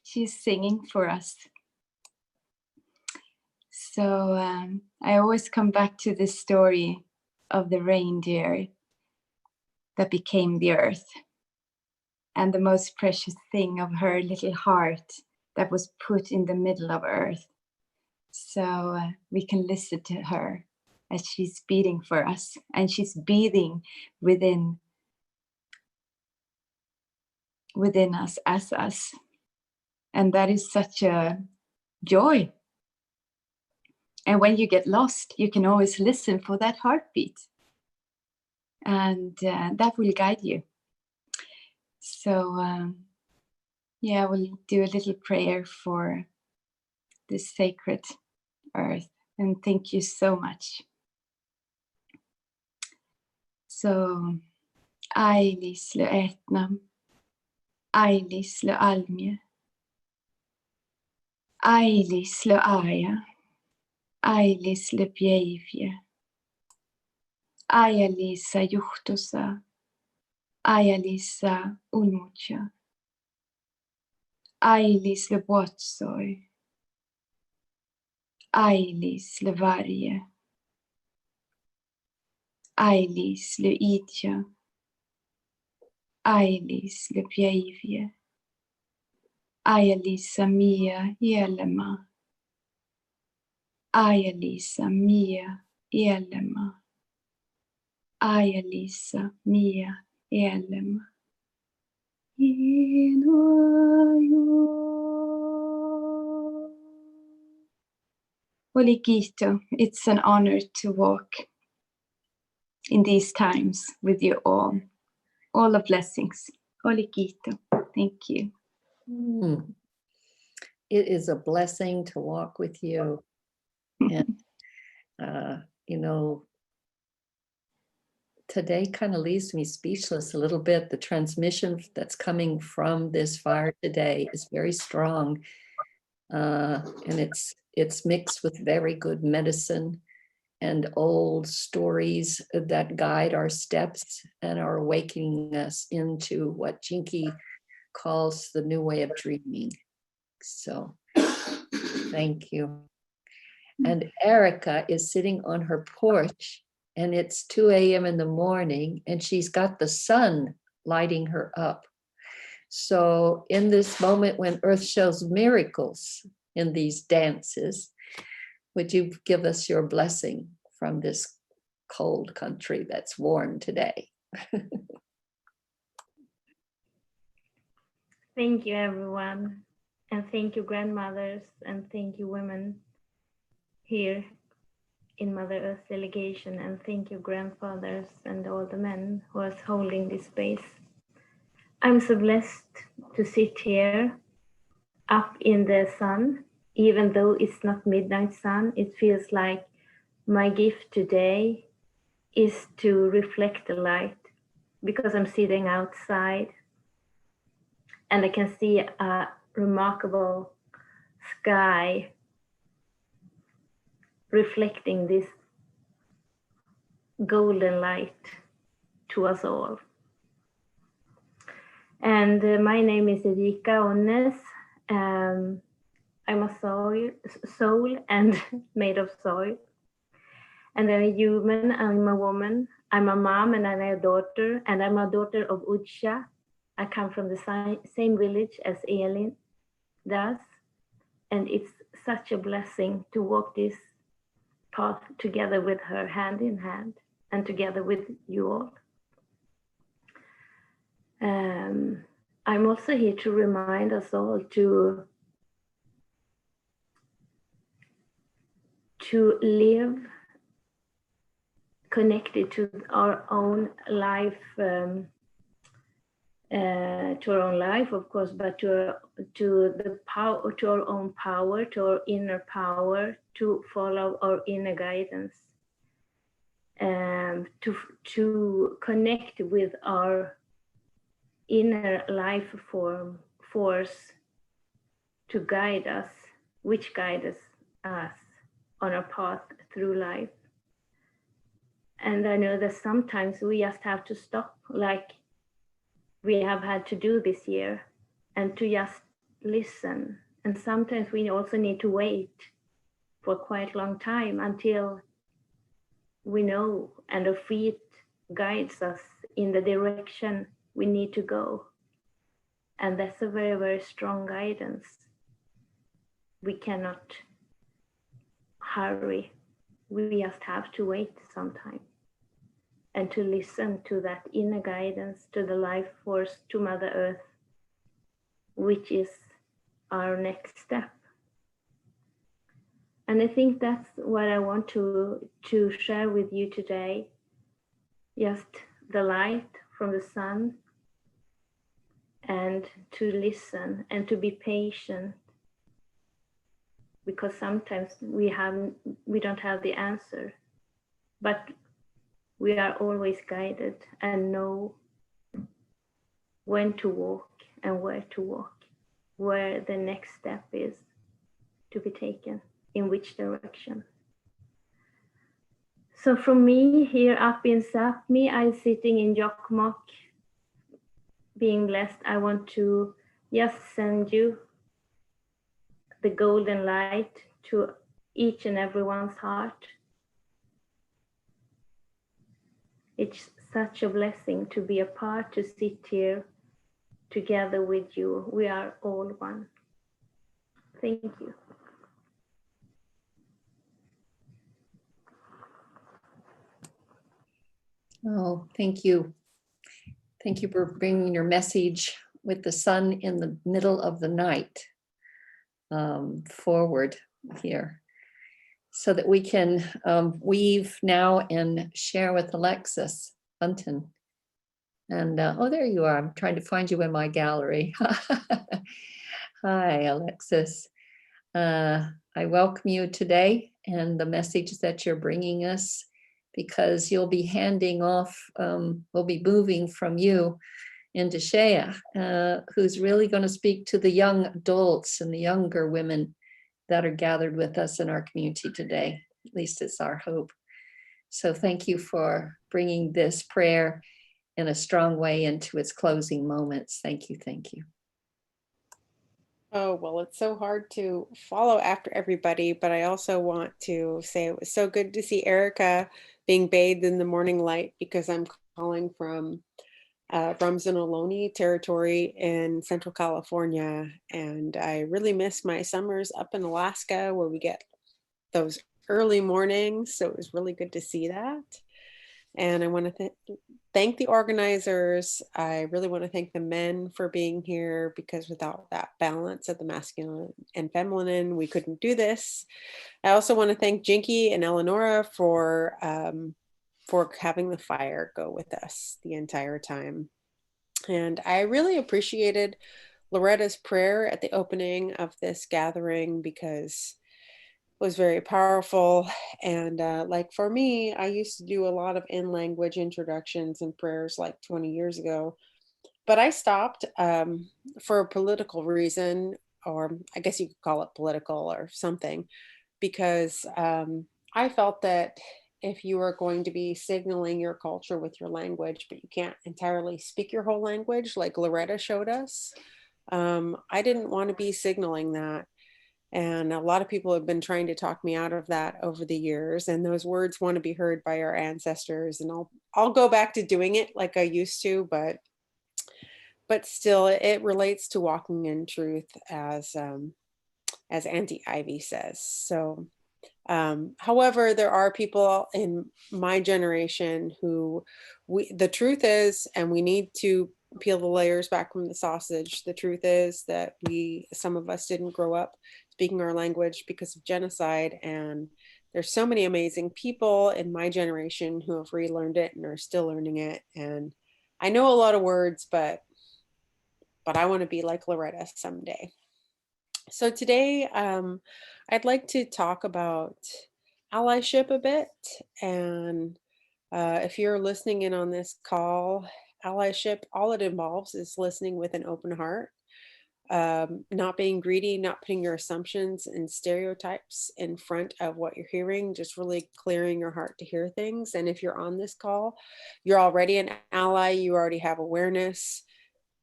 She's singing for us. So I always come back to this story of the reindeer that became the earth, and the most precious thing of her little heart that was put in the middle of earth. So we can listen to her as she's beating for us, and she's beating within us as us. And that is such a joy. And when you get lost, you can always listen for that heartbeat. And that will guide you. So, yeah, we'll do a little prayer for this sacred earth. And thank you so much. So, Ailis le etnam, Ailis le almie, Ailis le aya, Ailis le pieivie, Aialisa juhtusa, Aialisa ulmucha, Ailis le botsoi, Ailis le varje, Ailis le idja, Ailis le pieivie, Aialisa mia ielema, Aialisa mia ielema, Aialisa mia ielema. Oligito, it's an honor to walk in these times with you all. All the blessings. Oligito, thank you. It is a blessing to walk with you. And, today kind of leaves me speechless a little bit. The transmission that's coming from this fire today is very strong. And it's mixed with very good medicine. and old stories that guide our steps and are awakening us into what Jingki calls the new way of dreaming. So thank you. And Erica is sitting on her porch, and it's 2 a.m. in the morning, and she's got the sun lighting her up. So in this moment when Earth shows miracles in these dances, would you give us your blessing from this cold country that's warm today? Thank you, everyone. And thank you, grandmothers, and thank you, women here in Mother Earth Delegation, and thank you, grandfathers, and all the men who are holding this space. I'm so blessed to sit here up in the sun, even though it's not midnight sun. It feels like my gift today is to reflect the light, because I'm sitting outside and I can see a remarkable sky reflecting this golden light to us all. And my name is Erika Onnes. I'm a soul and made of soil. And I'm a human, I'm a woman, I'm a mom, and I'm a daughter, and I'm a daughter of Udsha. I come from the same village as Elin does. And it's such a blessing to walk this path together with her, hand in hand, and together with you all. I'm also here to remind us all to live connected to our own life, of course, but to the power, to our own power, to our inner power, to follow our inner guidance, to connect with our inner life force to guide us, which guides us on our path through life. And I know that sometimes we just have to stop, like we have had to do this year, and to just listen. And sometimes we also need to wait for quite a long time until we know and our feet guides us in the direction we need to go. And that's a very, very strong guidance. We cannot hurry. We just have to wait sometime and to listen to that inner guidance, to the life force, to Mother Earth, which is our next step. And I think that's what I want to share with you today. Just the light from the sun, and to listen and to be patient, because sometimes we don't have the answer, but we are always guided and know when to walk and where to walk, where the next step is to be taken, in which direction. So from me here up in Sápmi, I'm sitting in Jokkmokk, being blessed. I want to just send you the golden light to each and everyone's heart. It's such a blessing to be a part, to sit here together with you. We are all one. Thank you. Oh, thank you. Thank you for bringing your message with the sun in the middle of the night forward here, so that we can weave now and share with Alexis Bunten. And oh, there you are. I'm trying to find you in my gallery. Hi, Alexis. I welcome you today and the message that you're bringing us, because you'll be handing off, we'll be moving from you into Shia, who's really going to speak to the young adults and the younger women that are gathered with us in our community today. At least it's our hope. So thank you for bringing this prayer in a strong way into its closing moments. Thank you, thank you. Oh, well, it's so hard to follow after everybody, but I also want to say it was so good to see Erica being bathed in the morning light, because I'm calling from Rumsen-Ohlone territory in Central California. And I really miss my summers up in Alaska where we get those early mornings. So it was really good to see that. And I want to thank the organizers. I really want to thank the men for being here, because without that balance of the masculine and feminine, we couldn't do this. I also want to thank Jingki and Eleonora for having the fire go with us the entire time. And I really appreciated Loretta's prayer at the opening of this gathering, because was very powerful. And like for me, I used to do a lot of in-language introductions and prayers like 20 years ago, but I stopped for a political reason, or I guess you could call it political or something, because I felt that if you are going to be signaling your culture with your language, but you can't entirely speak your whole language like Loretta showed us, I didn't want to be signaling that. And a lot of people have been trying to talk me out of that over the years. And those words want to be heard by our ancestors. And I'll go back to doing it like I used to, but still it relates to walking in truth, as Auntie Ivy says. So, however, there are people in my generation who the truth is, and we need to peel the layers back from the sausage. The truth is that some of us didn't grow up speaking our language because of genocide. And there's so many amazing people in my generation who have relearned it and are still learning it. And I know a lot of words, but I want to be like Loretta someday. So today, I'd like to talk about allyship a bit. And if you're listening in on this call, allyship, all it involves is listening with an open heart, not being greedy, not putting your assumptions and stereotypes in front of what you're hearing, just really clearing your heart to hear things. And if you're on this call, you're already an ally, you already have awareness.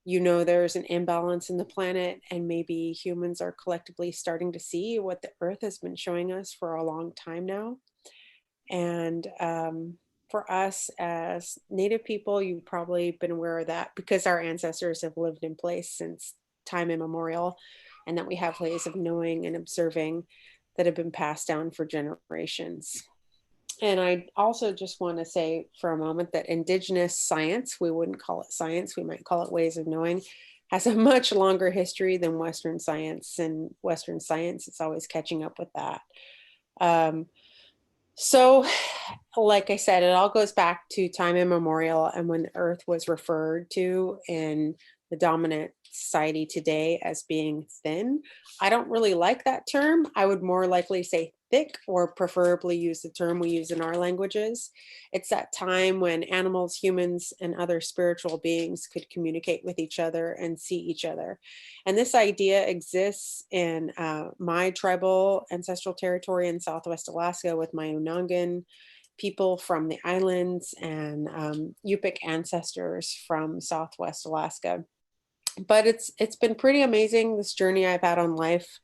You know there's an imbalance in the planet, and maybe humans are collectively starting to see what the earth has been showing us for a long time now. And for us as Native people, you've probably been aware of that because our ancestors have lived in place since time immemorial, and that we have ways of knowing and observing that have been passed down for generations. And I also just want to say for a moment that Indigenous science, we wouldn't call it science, we might call it ways of knowing, has a much longer history than Western science. And Western science is always catching up with that. So, like I said, it all goes back to time immemorial, and when the earth was referred to in the dominant society today as being thin. I don't really like that term. I would more likely say thick, or preferably use the term we use in our languages. It's that time when animals, humans, and other spiritual beings could communicate with each other and see each other. And this idea exists in my tribal ancestral territory in Southwest Alaska with my Unangan people from the islands and Yupik ancestors from Southwest Alaska. But it's been pretty amazing, this journey I've had on life.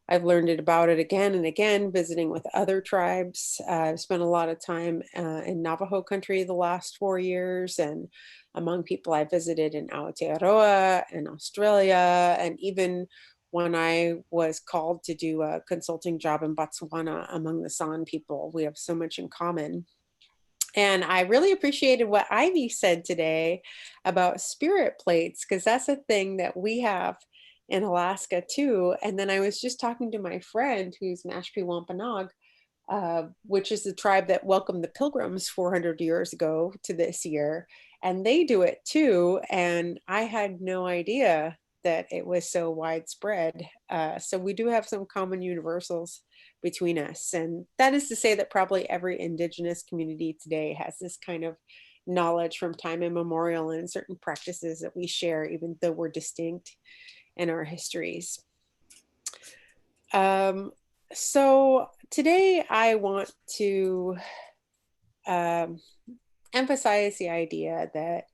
I've learned about it again and again, visiting with other tribes. I've spent a lot of time in Navajo country the last 4 years, and among people I visited in Aotearoa and Australia, and even when I was called to do a consulting job in Botswana among the San people. We have so much in common. And I really appreciated what Ivy said today about spirit plates, because that's a thing that we have in Alaska too. And then I was just talking to my friend who's Mashpee Wampanoag, which is the tribe that welcomed the Pilgrims 400 years ago to this year. And they do it too. And I had no idea that it was so widespread. So we do have some common universals between us. And that is to say that probably every Indigenous community today has this kind of knowledge from time immemorial and certain practices that we share, even though we're distinct in our histories. So today I want to emphasize the idea that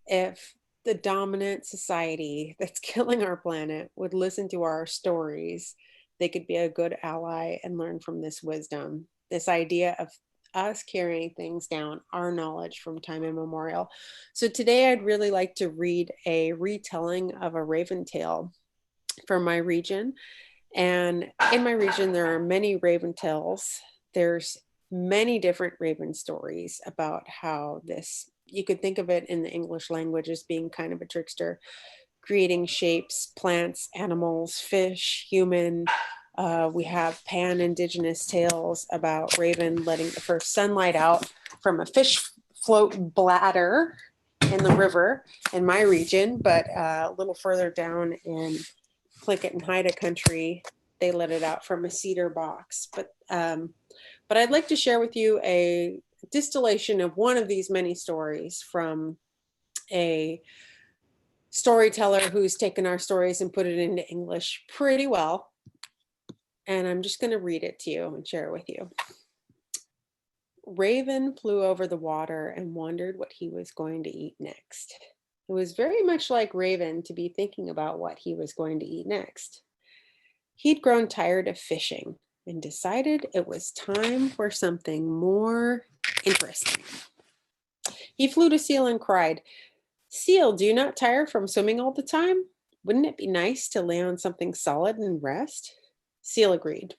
if the dominant society that's killing our planet would listen to our stories, they could be a good ally and learn from this wisdom, this idea of us carrying things down, our knowledge from time immemorial. So today I'd really like to read a retelling of a raven tale from my region. And in my region, there are many raven tales. There's many different raven stories about how this, you could think of it in the English language as being kind of a trickster, creating shapes, plants, animals, fish, human. We have pan-Indigenous tales about raven letting the first sunlight out from a fish float bladder in the river in my region, but a little further down in Plinkett and Haida country, they let it out from a cedar box. But I'd like to share with you a distillation of one of these many stories from a storyteller who's taken our stories and put it into English pretty well. And I'm just going to read it to you and share it with you. Raven flew over the water and wondered what he was going to eat next. It was very much like Raven to be thinking about what he was going to eat next. He'd grown tired of fishing and decided it was time for something more interesting. He flew to Seal and cried, "Seal, do you not tire from swimming all the time? Wouldn't it be nice to lay on something solid and rest?" Seal agreed.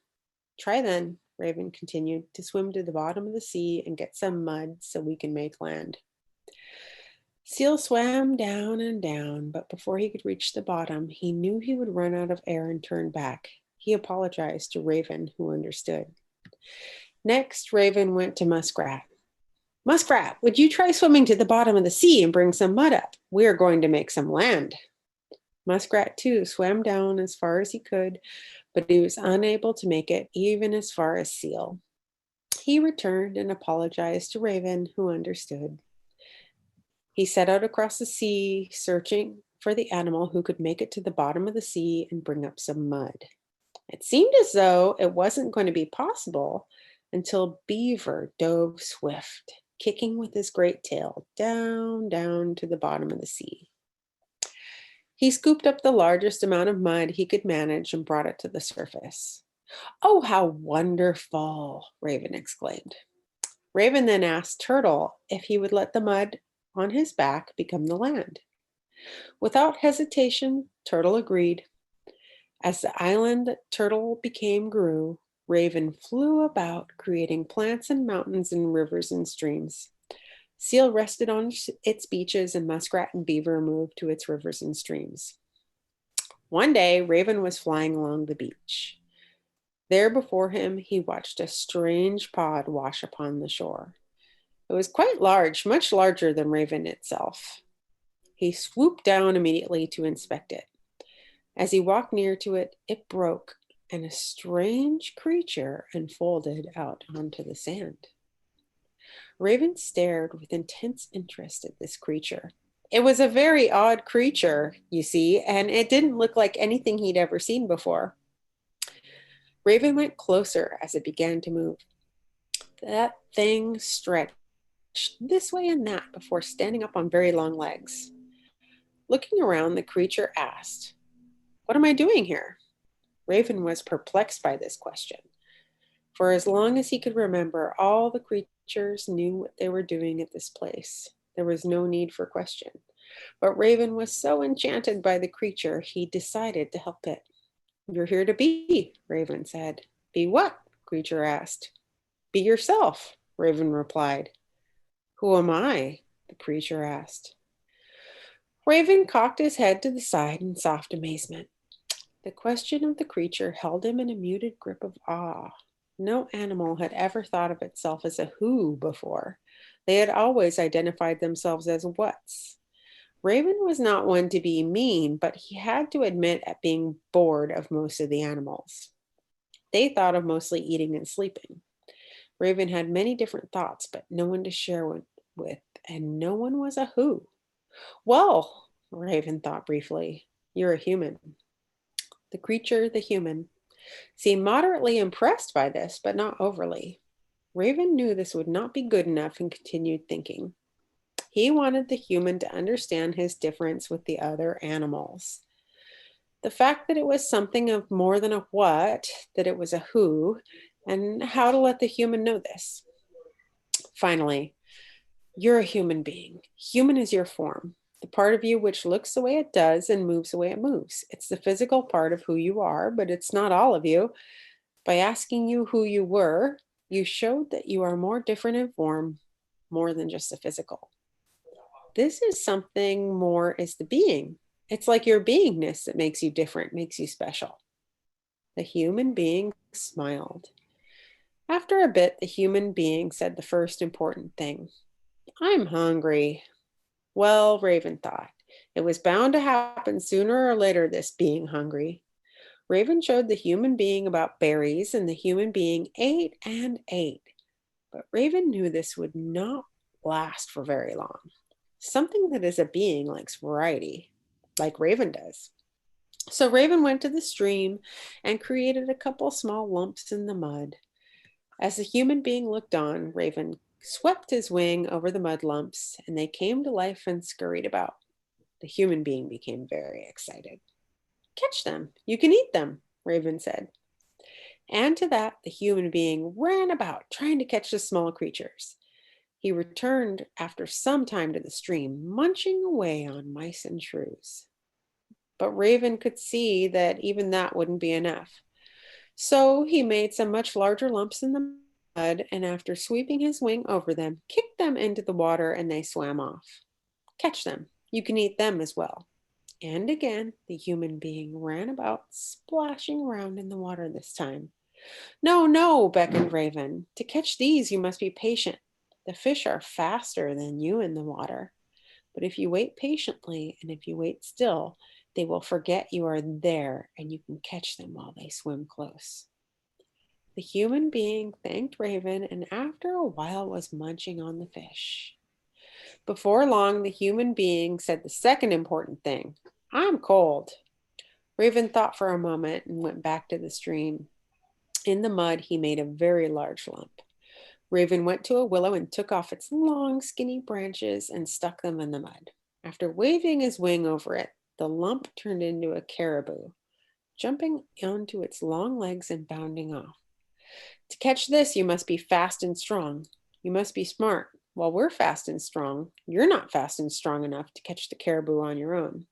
"Try then," Raven continued, "to swim to the bottom of the sea and get some mud so we can make land." Seal swam down and down, but before he could reach the bottom, he knew he would run out of air and turn back. He apologized to Raven, who understood. Next, Raven went to Muskrat. "Muskrat, would you try swimming to the bottom of the sea and bring some mud up? We are going to make some land." Muskrat, too, swam down as far as he could, but he was unable to make it even as far as Seal. He returned and apologized to Raven, who understood. He set out across the sea, searching for the animal who could make it to the bottom of the sea and bring up some mud. It seemed as though it wasn't going to be possible until Beaver dove swift, kicking with his great tail down, down to the bottom of the sea. He scooped up the largest amount of mud he could manage and brought it to the surface. "Oh, how wonderful!" Raven exclaimed. Raven then asked Turtle if he would let the mud on his back become the land. Without hesitation, Turtle agreed. As the island that Turtle became grew, Raven flew about, creating plants and mountains and rivers and streams. Seal rested on its beaches, and Muskrat and Beaver moved to its rivers and streams. One day, Raven was flying along the beach. There before him, he watched a strange pod wash upon the shore. It was quite large, much larger than Raven itself. He swooped down immediately to inspect it. As he walked near to it, it broke, and a strange creature unfolded out onto the sand. Raven stared with intense interest at this creature. It was a very odd creature, you see, and it didn't look like anything he'd ever seen before. Raven went closer as it began to move. That thing stretched this way and that before standing up on very long legs. Looking around, the creature asked, "What am I doing here?" Raven was perplexed by this question. For as long as he could remember, all the creatures knew what they were doing at this place. There was no need for question. But Raven was so enchanted by the creature, he decided to help it. "You're here to be," Raven said. "Be what?" Creature asked. "Be yourself," Raven replied. "Who am I?" the creature asked. Raven cocked his head to the side in soft amazement. The question of the creature held him in a muted grip of awe. No animal had ever thought of itself as a who before. They had always identified themselves as whats. Raven was not one to be mean, but he had to admit at being bored of most of the animals. They thought of mostly eating and sleeping. Raven had many different thoughts, but no one to share with, and no one was a who. "Well," Raven thought briefly, "you're a human." The human, seemed moderately impressed by this, but not overly. Raven knew this would not be good enough and continued thinking. He wanted the human to understand his difference with the other animals. The fact that it was something of more than a what, that it was a who, and how to let the human know this. Finally, you're a human being. Human is your form, the part of you which looks the way it does and moves the way it moves. It's the physical part of who you are, but it's not all of you. By asking you who you were, you showed that you are more different in form, more than just the physical. This is something more as the being. It's like your beingness that makes you different, makes you special. The human being smiled. After a bit, the human being said the first important thing. I'm hungry. Well, Raven thought, it was bound to happen sooner or later, this being hungry. Raven showed the human being about berries, and the human being ate and ate. But Raven knew this would not last for very long. Something that is a being likes variety, like Raven does. So Raven went to the stream and created a couple small lumps in the mud. As the human being looked on, Raven swept his wing over the mud lumps, and they came to life and scurried about. The human being became very excited. Catch them, you can eat them, Raven said. And to that, the human being ran about, trying to catch the small creatures. He returned after some time to the stream, munching away on mice and shrews. But Raven could see that even that wouldn't be enough. So he made some much larger lumps in the mud, and after sweeping his wing over them, kicked them into the water, and they swam off. Catch them, you can eat them as well. And again, the human being ran about, splashing around in the water this time. No, no, beckoned Raven. To catch these, you must be patient. The fish are faster than you in the water. But if you wait patiently, and if you wait still, they will forget you are there, and you can catch them while they swim close. The human being thanked Raven, and after a while was munching on the fish. Before long, the human being said the second important thing. I'm cold. Raven thought for a moment and went back to the stream. In the mud, he made a very large lump. Raven went to a willow and took off its long, skinny branches and stuck them in the mud. After waving his wing over it, the lump turned into a caribou, jumping onto its long legs and bounding off. To catch this, you must be fast and strong. You must be smart. While we're fast and strong, you're not fast and strong enough to catch the caribou on your own.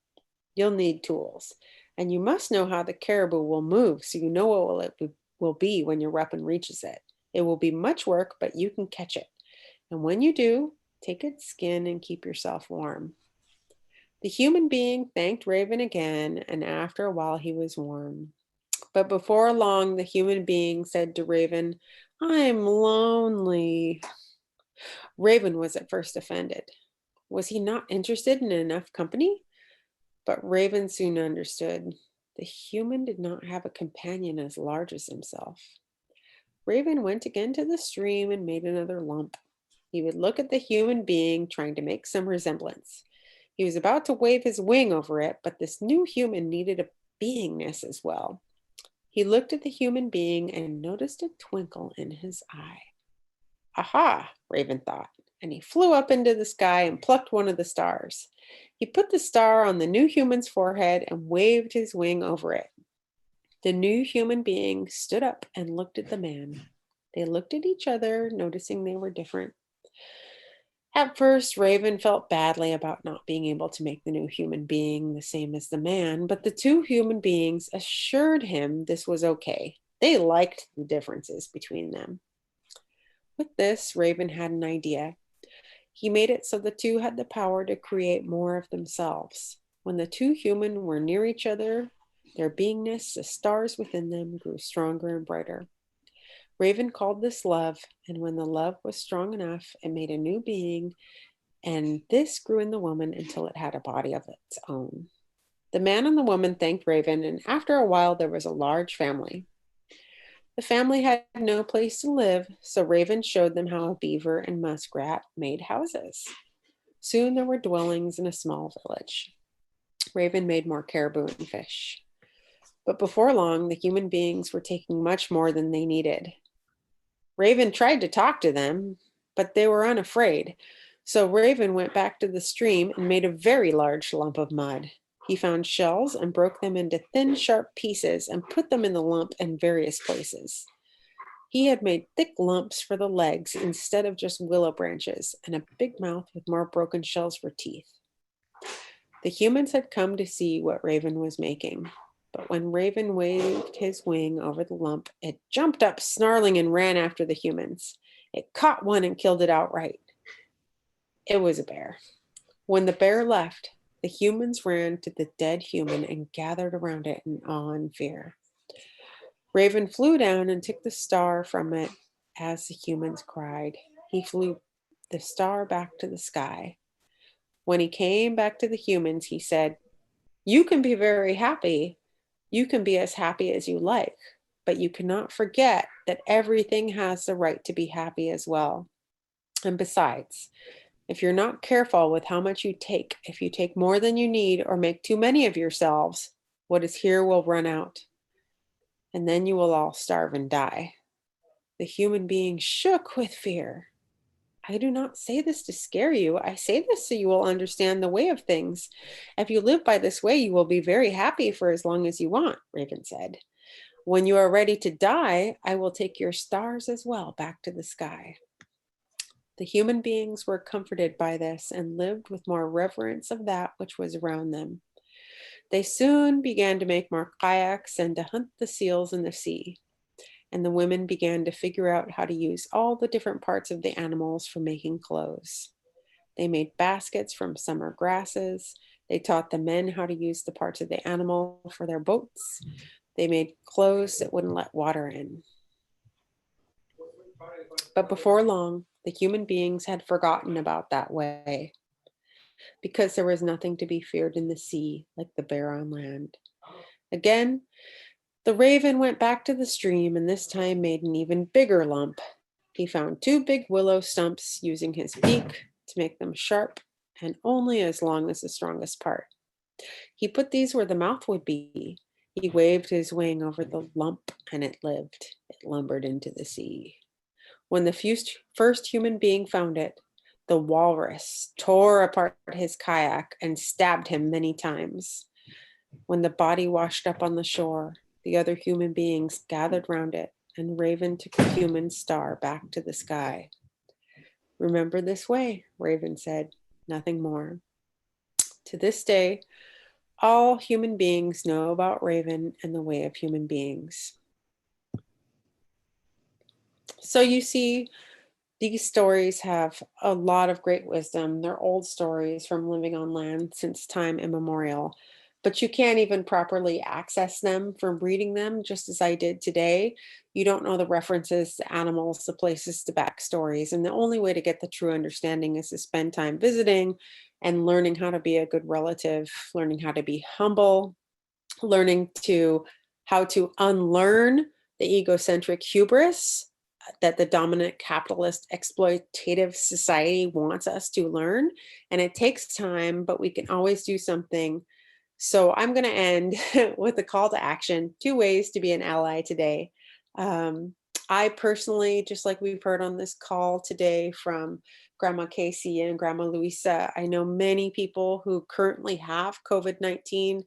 You'll need tools, and you must know how the caribou will move so you know what it will be when your weapon reaches it. It will be much work, but you can catch it. And when you do, take its skin and keep yourself warm. The human being thanked Raven again, and after a while he was warm. But before long, the human being said to Raven, I'm lonely. Raven was at first offended. Was he not interested in enough company? But Raven soon understood. The human did not have a companion as large as himself. Raven went again to the stream and made another lump. He would look at the human being, trying to make some resemblance. He was about to wave his wing over it, but this new human needed a beingness as well. He looked at the human being and noticed a twinkle in his eye. Aha, Raven thought, and he flew up into the sky and plucked one of the stars. He put the star on the new human's forehead and waved his wing over it. The new human being stood up and looked at the man. They looked at each other, noticing they were different. At first, Raven felt badly about not being able to make the new human being the same as the man, but the two human beings assured him this was okay. They liked the differences between them. With this, Raven had an idea. He made it so the two had the power to create more of themselves. When the two human were near each other, their beingness, the stars within them, grew stronger and brighter. Raven called this love, and when the love was strong enough, it made a new being, and this grew in the woman until it had a body of its own. The man and the woman thanked Raven, and after a while there was a large family. The family had no place to live, so Raven showed them how a beaver and muskrat made houses. Soon there were dwellings in a small village. Raven made more caribou and fish. But before long, the human beings were taking much more than they needed. Raven tried to talk to them, but they were unafraid. So Raven went back to the stream and made a very large lump of mud. He found shells and broke them into thin, sharp pieces and put them in the lump in various places. He had made thick lumps for the legs instead of just willow branches, and a big mouth with more broken shells for teeth. The humans had come to see what Raven was making, but when Raven waved his wing over the lump, it jumped up snarling and ran after the humans. It caught one and killed it outright. It was a bear. When the bear left, the humans ran to the dead human and gathered around it in awe and fear. Raven flew down and took the star from it as the humans cried. He flew the star back to the sky. When he came back to the humans, he said, "You can be very happy. You can be as happy as you like, but you cannot forget that everything has the right to be happy as well. And besides, if you're not careful with how much you take, if you take more than you need or make too many of yourselves, what is here will run out. And then you will all starve and die." The human being shook with fear. "I do not say this to scare you. I say this so you will understand the way of things. If you live by this way, you will be very happy for as long as you want," Raven said. "When you are ready to die, I will take your stars as well back to the sky." The human beings were comforted by this and lived with more reverence of that which was around them. They soon began to make more kayaks and to hunt the seals in the sea. And the women began to figure out how to use all the different parts of the animals for making clothes. They made baskets from summer grasses. They taught the men how to use the parts of the animal for their boats. They made clothes that wouldn't let water in. But before long, the human beings had forgotten about that way, because there was nothing to be feared in the sea like the bear on land. Again, the raven went back to the stream and this time made an even bigger lump. He found 2 big willow stumps using his beak to make them sharp and only as long as the strongest part. He put these where the mouth would be. He waved his wing over the lump and it lived. It lumbered into the sea. When the first human being found it, the walrus tore apart his kayak and stabbed him many times. When the body washed up on the shore, the other human beings gathered round it, and Raven took the human star back to the sky. "Remember this way," Raven said, "nothing more." To this day, all human beings know about Raven and the way of human beings. So you see, these stories have a lot of great wisdom. They're old stories from living on land since time immemorial, but you can't even properly access them from reading them, just as I did today. You don't know the references to animals, the places, the backstories, and the only way to get the true understanding is to spend time visiting and learning how to be a good relative, learning how to be humble, learning how to unlearn the egocentric hubris that the dominant capitalist exploitative society wants us to learn. And it takes time, but we can always do something. So I'm going to end with a call to action, 2 ways to be an ally today. I personally, just like we've heard on this call today from Grandma Casey and Grandma Luisah, I know many people who currently have COVID-19.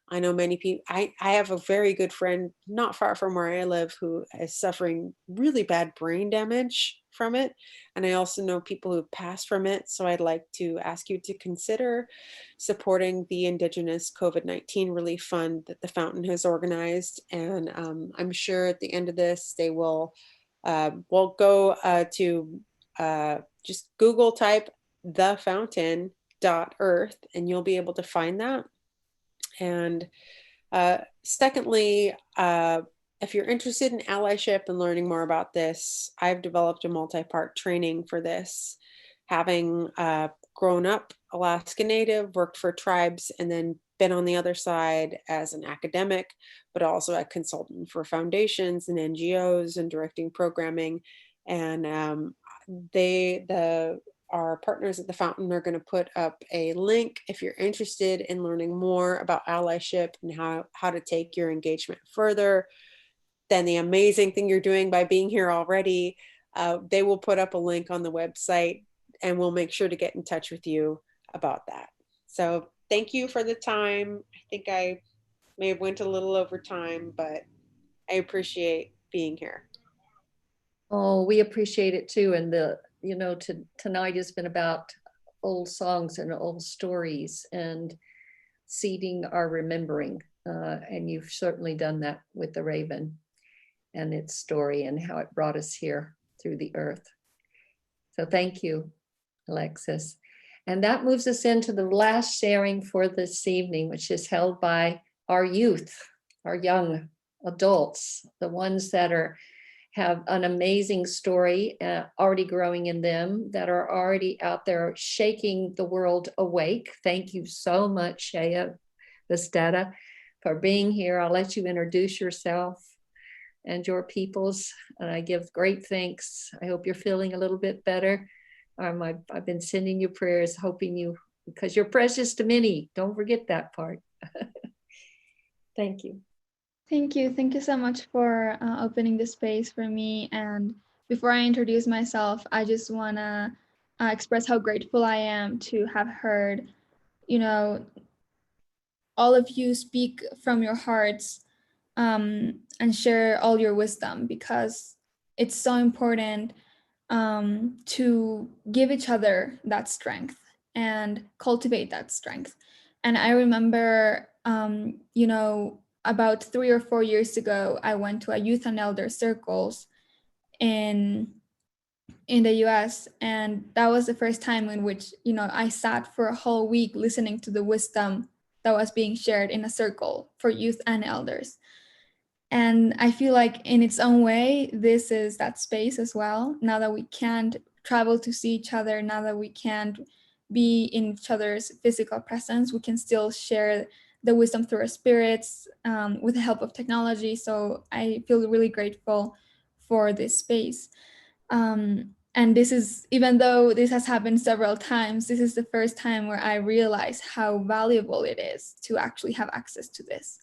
I know many people, I have a very good friend not far from where I live who is suffering really bad brain damage from it. And I also know people who've passed from it. So I'd like to ask you to consider supporting the Indigenous COVID-19 Relief Fund that the Fountain has organized. And I'm sure at the end of this, they will go to just Google type thefountain.earth and you'll be able to find that. And secondly, if you're interested in allyship and learning more about this, I've developed a multi-part training for this. Having grown up Alaska Native, worked for tribes, and then been on the other side as an academic, but also a consultant for foundations and NGOs and directing programming. And our partners at the Fountain are going to put up a link if you're interested in learning more about allyship and how to take your engagement further than the amazing thing you're doing by being here already. they will put up a link on the website, and we'll make sure to get in touch with you about that. So thank you for the time. I think I may have went a little over time, but I appreciate being here. Oh, we appreciate it too. And tonight has been about old songs and old stories and seeding our remembering. And you've certainly done that with the Raven and its story and how it brought us here through the earth. So thank you, Alexis. And that moves us into the last sharing for this evening, which is held by our youth, our young adults, the ones that have an amazing story already growing in them, that are already out there shaking the world awake. Thank you so much, Shia Bastida, for being here. I'll let you introduce yourself and your peoples, and I give great thanks. I hope you're feeling a little bit better. I've been sending you prayers, hoping you, because you're precious to many. Don't forget that part. Thank you. Thank you. Thank you so much for opening the space for me. And before I introduce myself, I just want to express how grateful I am to have heard, all of you speak from your hearts and share all your wisdom, because it's so important to give each other that strength and cultivate that strength. And I remember, about 3 or 4 years ago, I went to a youth and elder circles in the US. And that was the first time in which, I sat for a whole week listening to the wisdom that was being shared in a circle for youth and elders. And I feel like in its own way, this is that space as well. Now that we can't travel to see each other, now that we can't be in each other's physical presence, we can still share the wisdom through our spirits with the help of technology. So I feel really grateful for this space. And this is, even though this has happened several times, this is the first time where I realize how valuable it is to actually have access to this.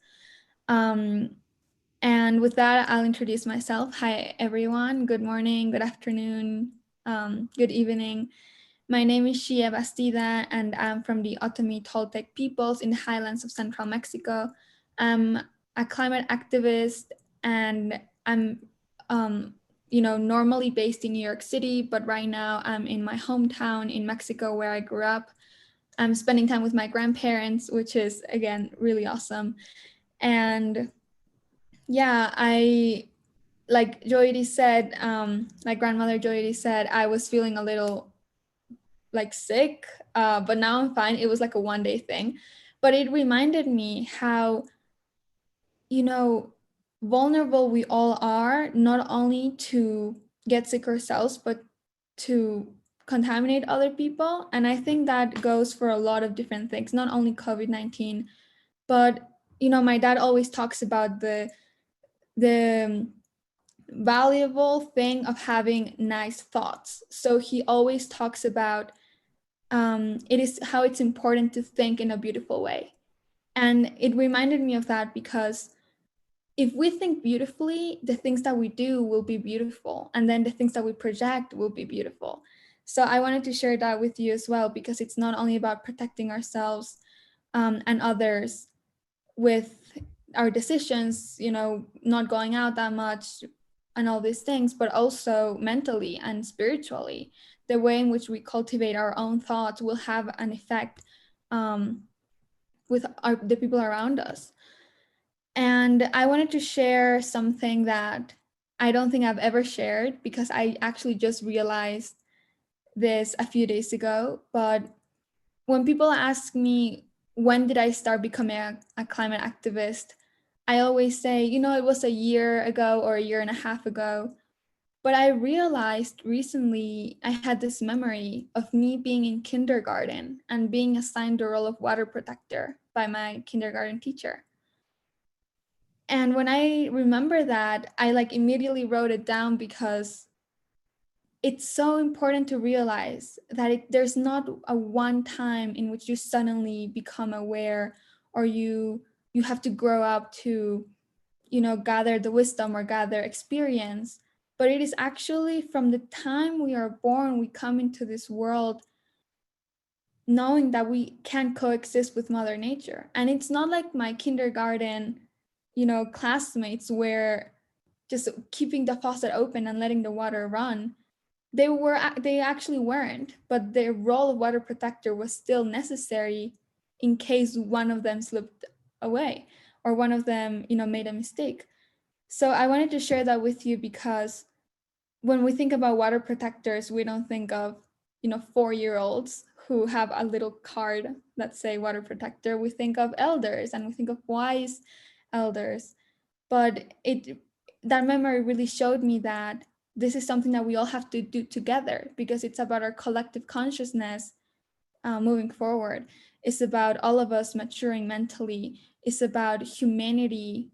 And with that, I'll introduce myself. Hi, everyone. Good morning, good afternoon, good evening. My name is Shia Bastida, and I'm from the Otomi-Toltec peoples in the highlands of central Mexico. I'm a climate activist, and I'm, normally based in New York City, but right now I'm in my hometown in Mexico where I grew up. I'm spending time with my grandparents, which is, again, really awesome. And yeah, like Jyoti said, like grandmother Jyoti said, I was feeling a little sick, but now I'm fine. It was like a one-day thing, but it reminded me how, vulnerable we all are, not only to get sick ourselves, but to contaminate other people. And I think that goes for a lot of different things, not only COVID-19, but, my dad always talks about the valuable thing of having nice thoughts. So he always talks about how it's important to think in a beautiful way. And it reminded me of that, because if we think beautifully, the things that we do will be beautiful, and then the things that we project will be beautiful. So I wanted to share that with you as well, because it's not only about protecting ourselves and others with our decisions, not going out that much and all these things, but also mentally and spiritually. The way in which we cultivate our own thoughts will have an effect with the people around us. And I wanted to share something that I don't think I've ever shared, because I actually just realized this a few days ago. But when people ask me, when did I start becoming a climate activist? I always say, it was a year ago or a year and a half ago. But I realized recently I had this memory of me being in kindergarten and being assigned the role of water protector by my kindergarten teacher. And when I remember that, I immediately wrote it down, because it's so important to realize that there's not a one time in which you suddenly become aware, or you have to grow up to, gather the wisdom or gather experience. but it is actually from the time we are born, we come into this world knowing that we can coexist with Mother Nature. And it's not like my kindergarten, classmates were just keeping the faucet open and letting the water run. They actually weren't, but their role of water protector was still necessary in case one of them slipped away or one of them, made a mistake. So I wanted to share that with you because when we think about water protectors, we don't think of, 4-year-olds who have a little card that say water protector. We think of elders and we think of wise elders. But that memory really showed me that this is something that we all have to do together because it's about our collective consciousness moving forward. It's about all of us maturing mentally. It's about humanity,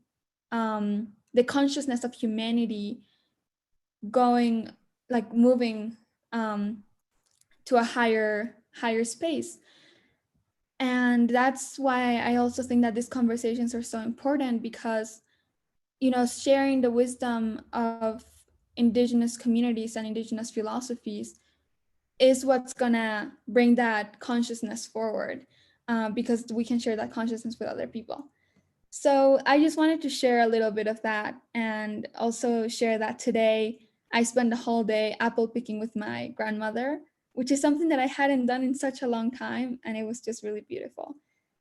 the consciousness of humanity moving to a higher space. And that's why I also think that these conversations are so important because, sharing the wisdom of Indigenous communities and Indigenous philosophies is what's gonna bring that consciousness forward because we can share that consciousness with other people. So I just wanted to share a little bit of that and also share that today I spent the whole day apple picking with my grandmother, which is something that I hadn't done in such a long time, and it was just really beautiful.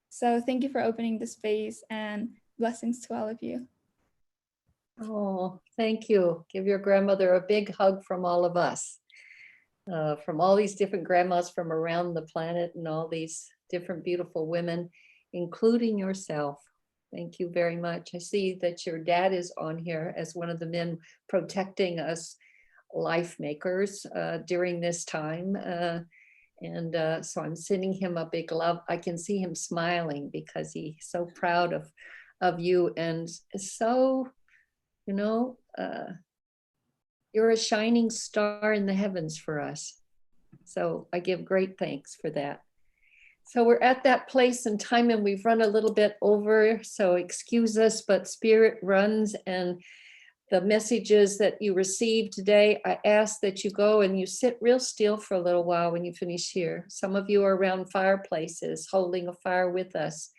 So thank you for opening the space and blessings to all of you. Oh, thank you. Give your grandmother a big hug from all of us, from all these different grandmas from around the planet and all these different beautiful women, including yourself. Thank you very much. I see that your dad is on here as one of the men protecting us life makers during this time. So I'm sending him a big love. I can see him smiling because he's so proud of you and so, you're a shining star in the heavens for us. So I give great thanks for that. So we're at that place and time and we've run a little bit over, so excuse us, but spirit runs and the messages that you received today, I ask that you go and you sit real still for a little while when you finish here. Some of you are around fireplaces, holding a fire with us.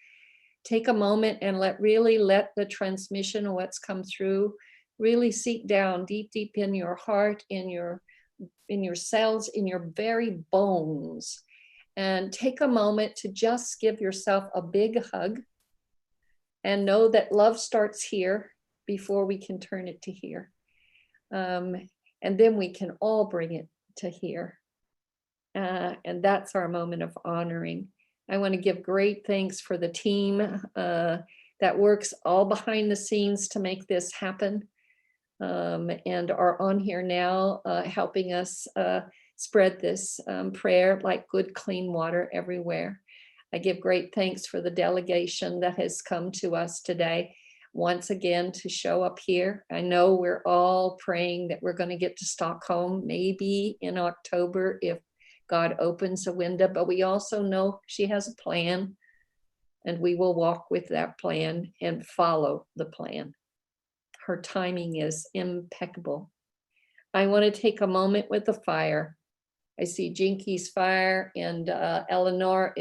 Take a moment and let the transmission of what's come through really seep down deep in your heart, in your cells, in your very bones. And take a moment to just give yourself a big hug and know that love starts here before we can turn it to here. And then we can all bring it to here. And that's our moment of honoring. I want to give great thanks for the team that works all behind the scenes to make this happen and are on here now helping us spread this prayer like good, clean water everywhere. I give great thanks for the delegation that has come to us today, once again, to show up here. I know we're all praying that we're going to get to Stockholm, maybe in October if God opens a window, but we also know she has a plan and we will walk with that plan and follow the plan. Her timing is impeccable. I want to take a moment with the fire. I see Jingki's fire and Eleanor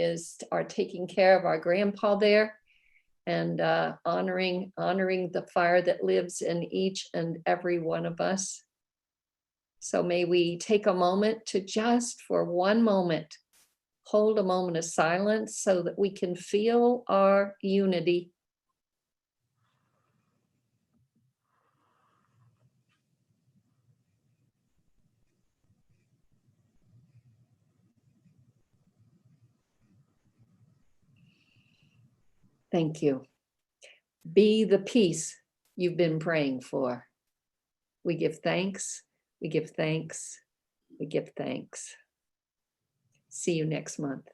are taking care of our grandpa there and honoring the fire that lives in each and every one of us. So may we take a moment to just for one moment, hold a moment of silence so that we can feel our unity. Thank you. Be the peace you've been praying for. We give thanks, we give thanks, we give thanks. See you next month.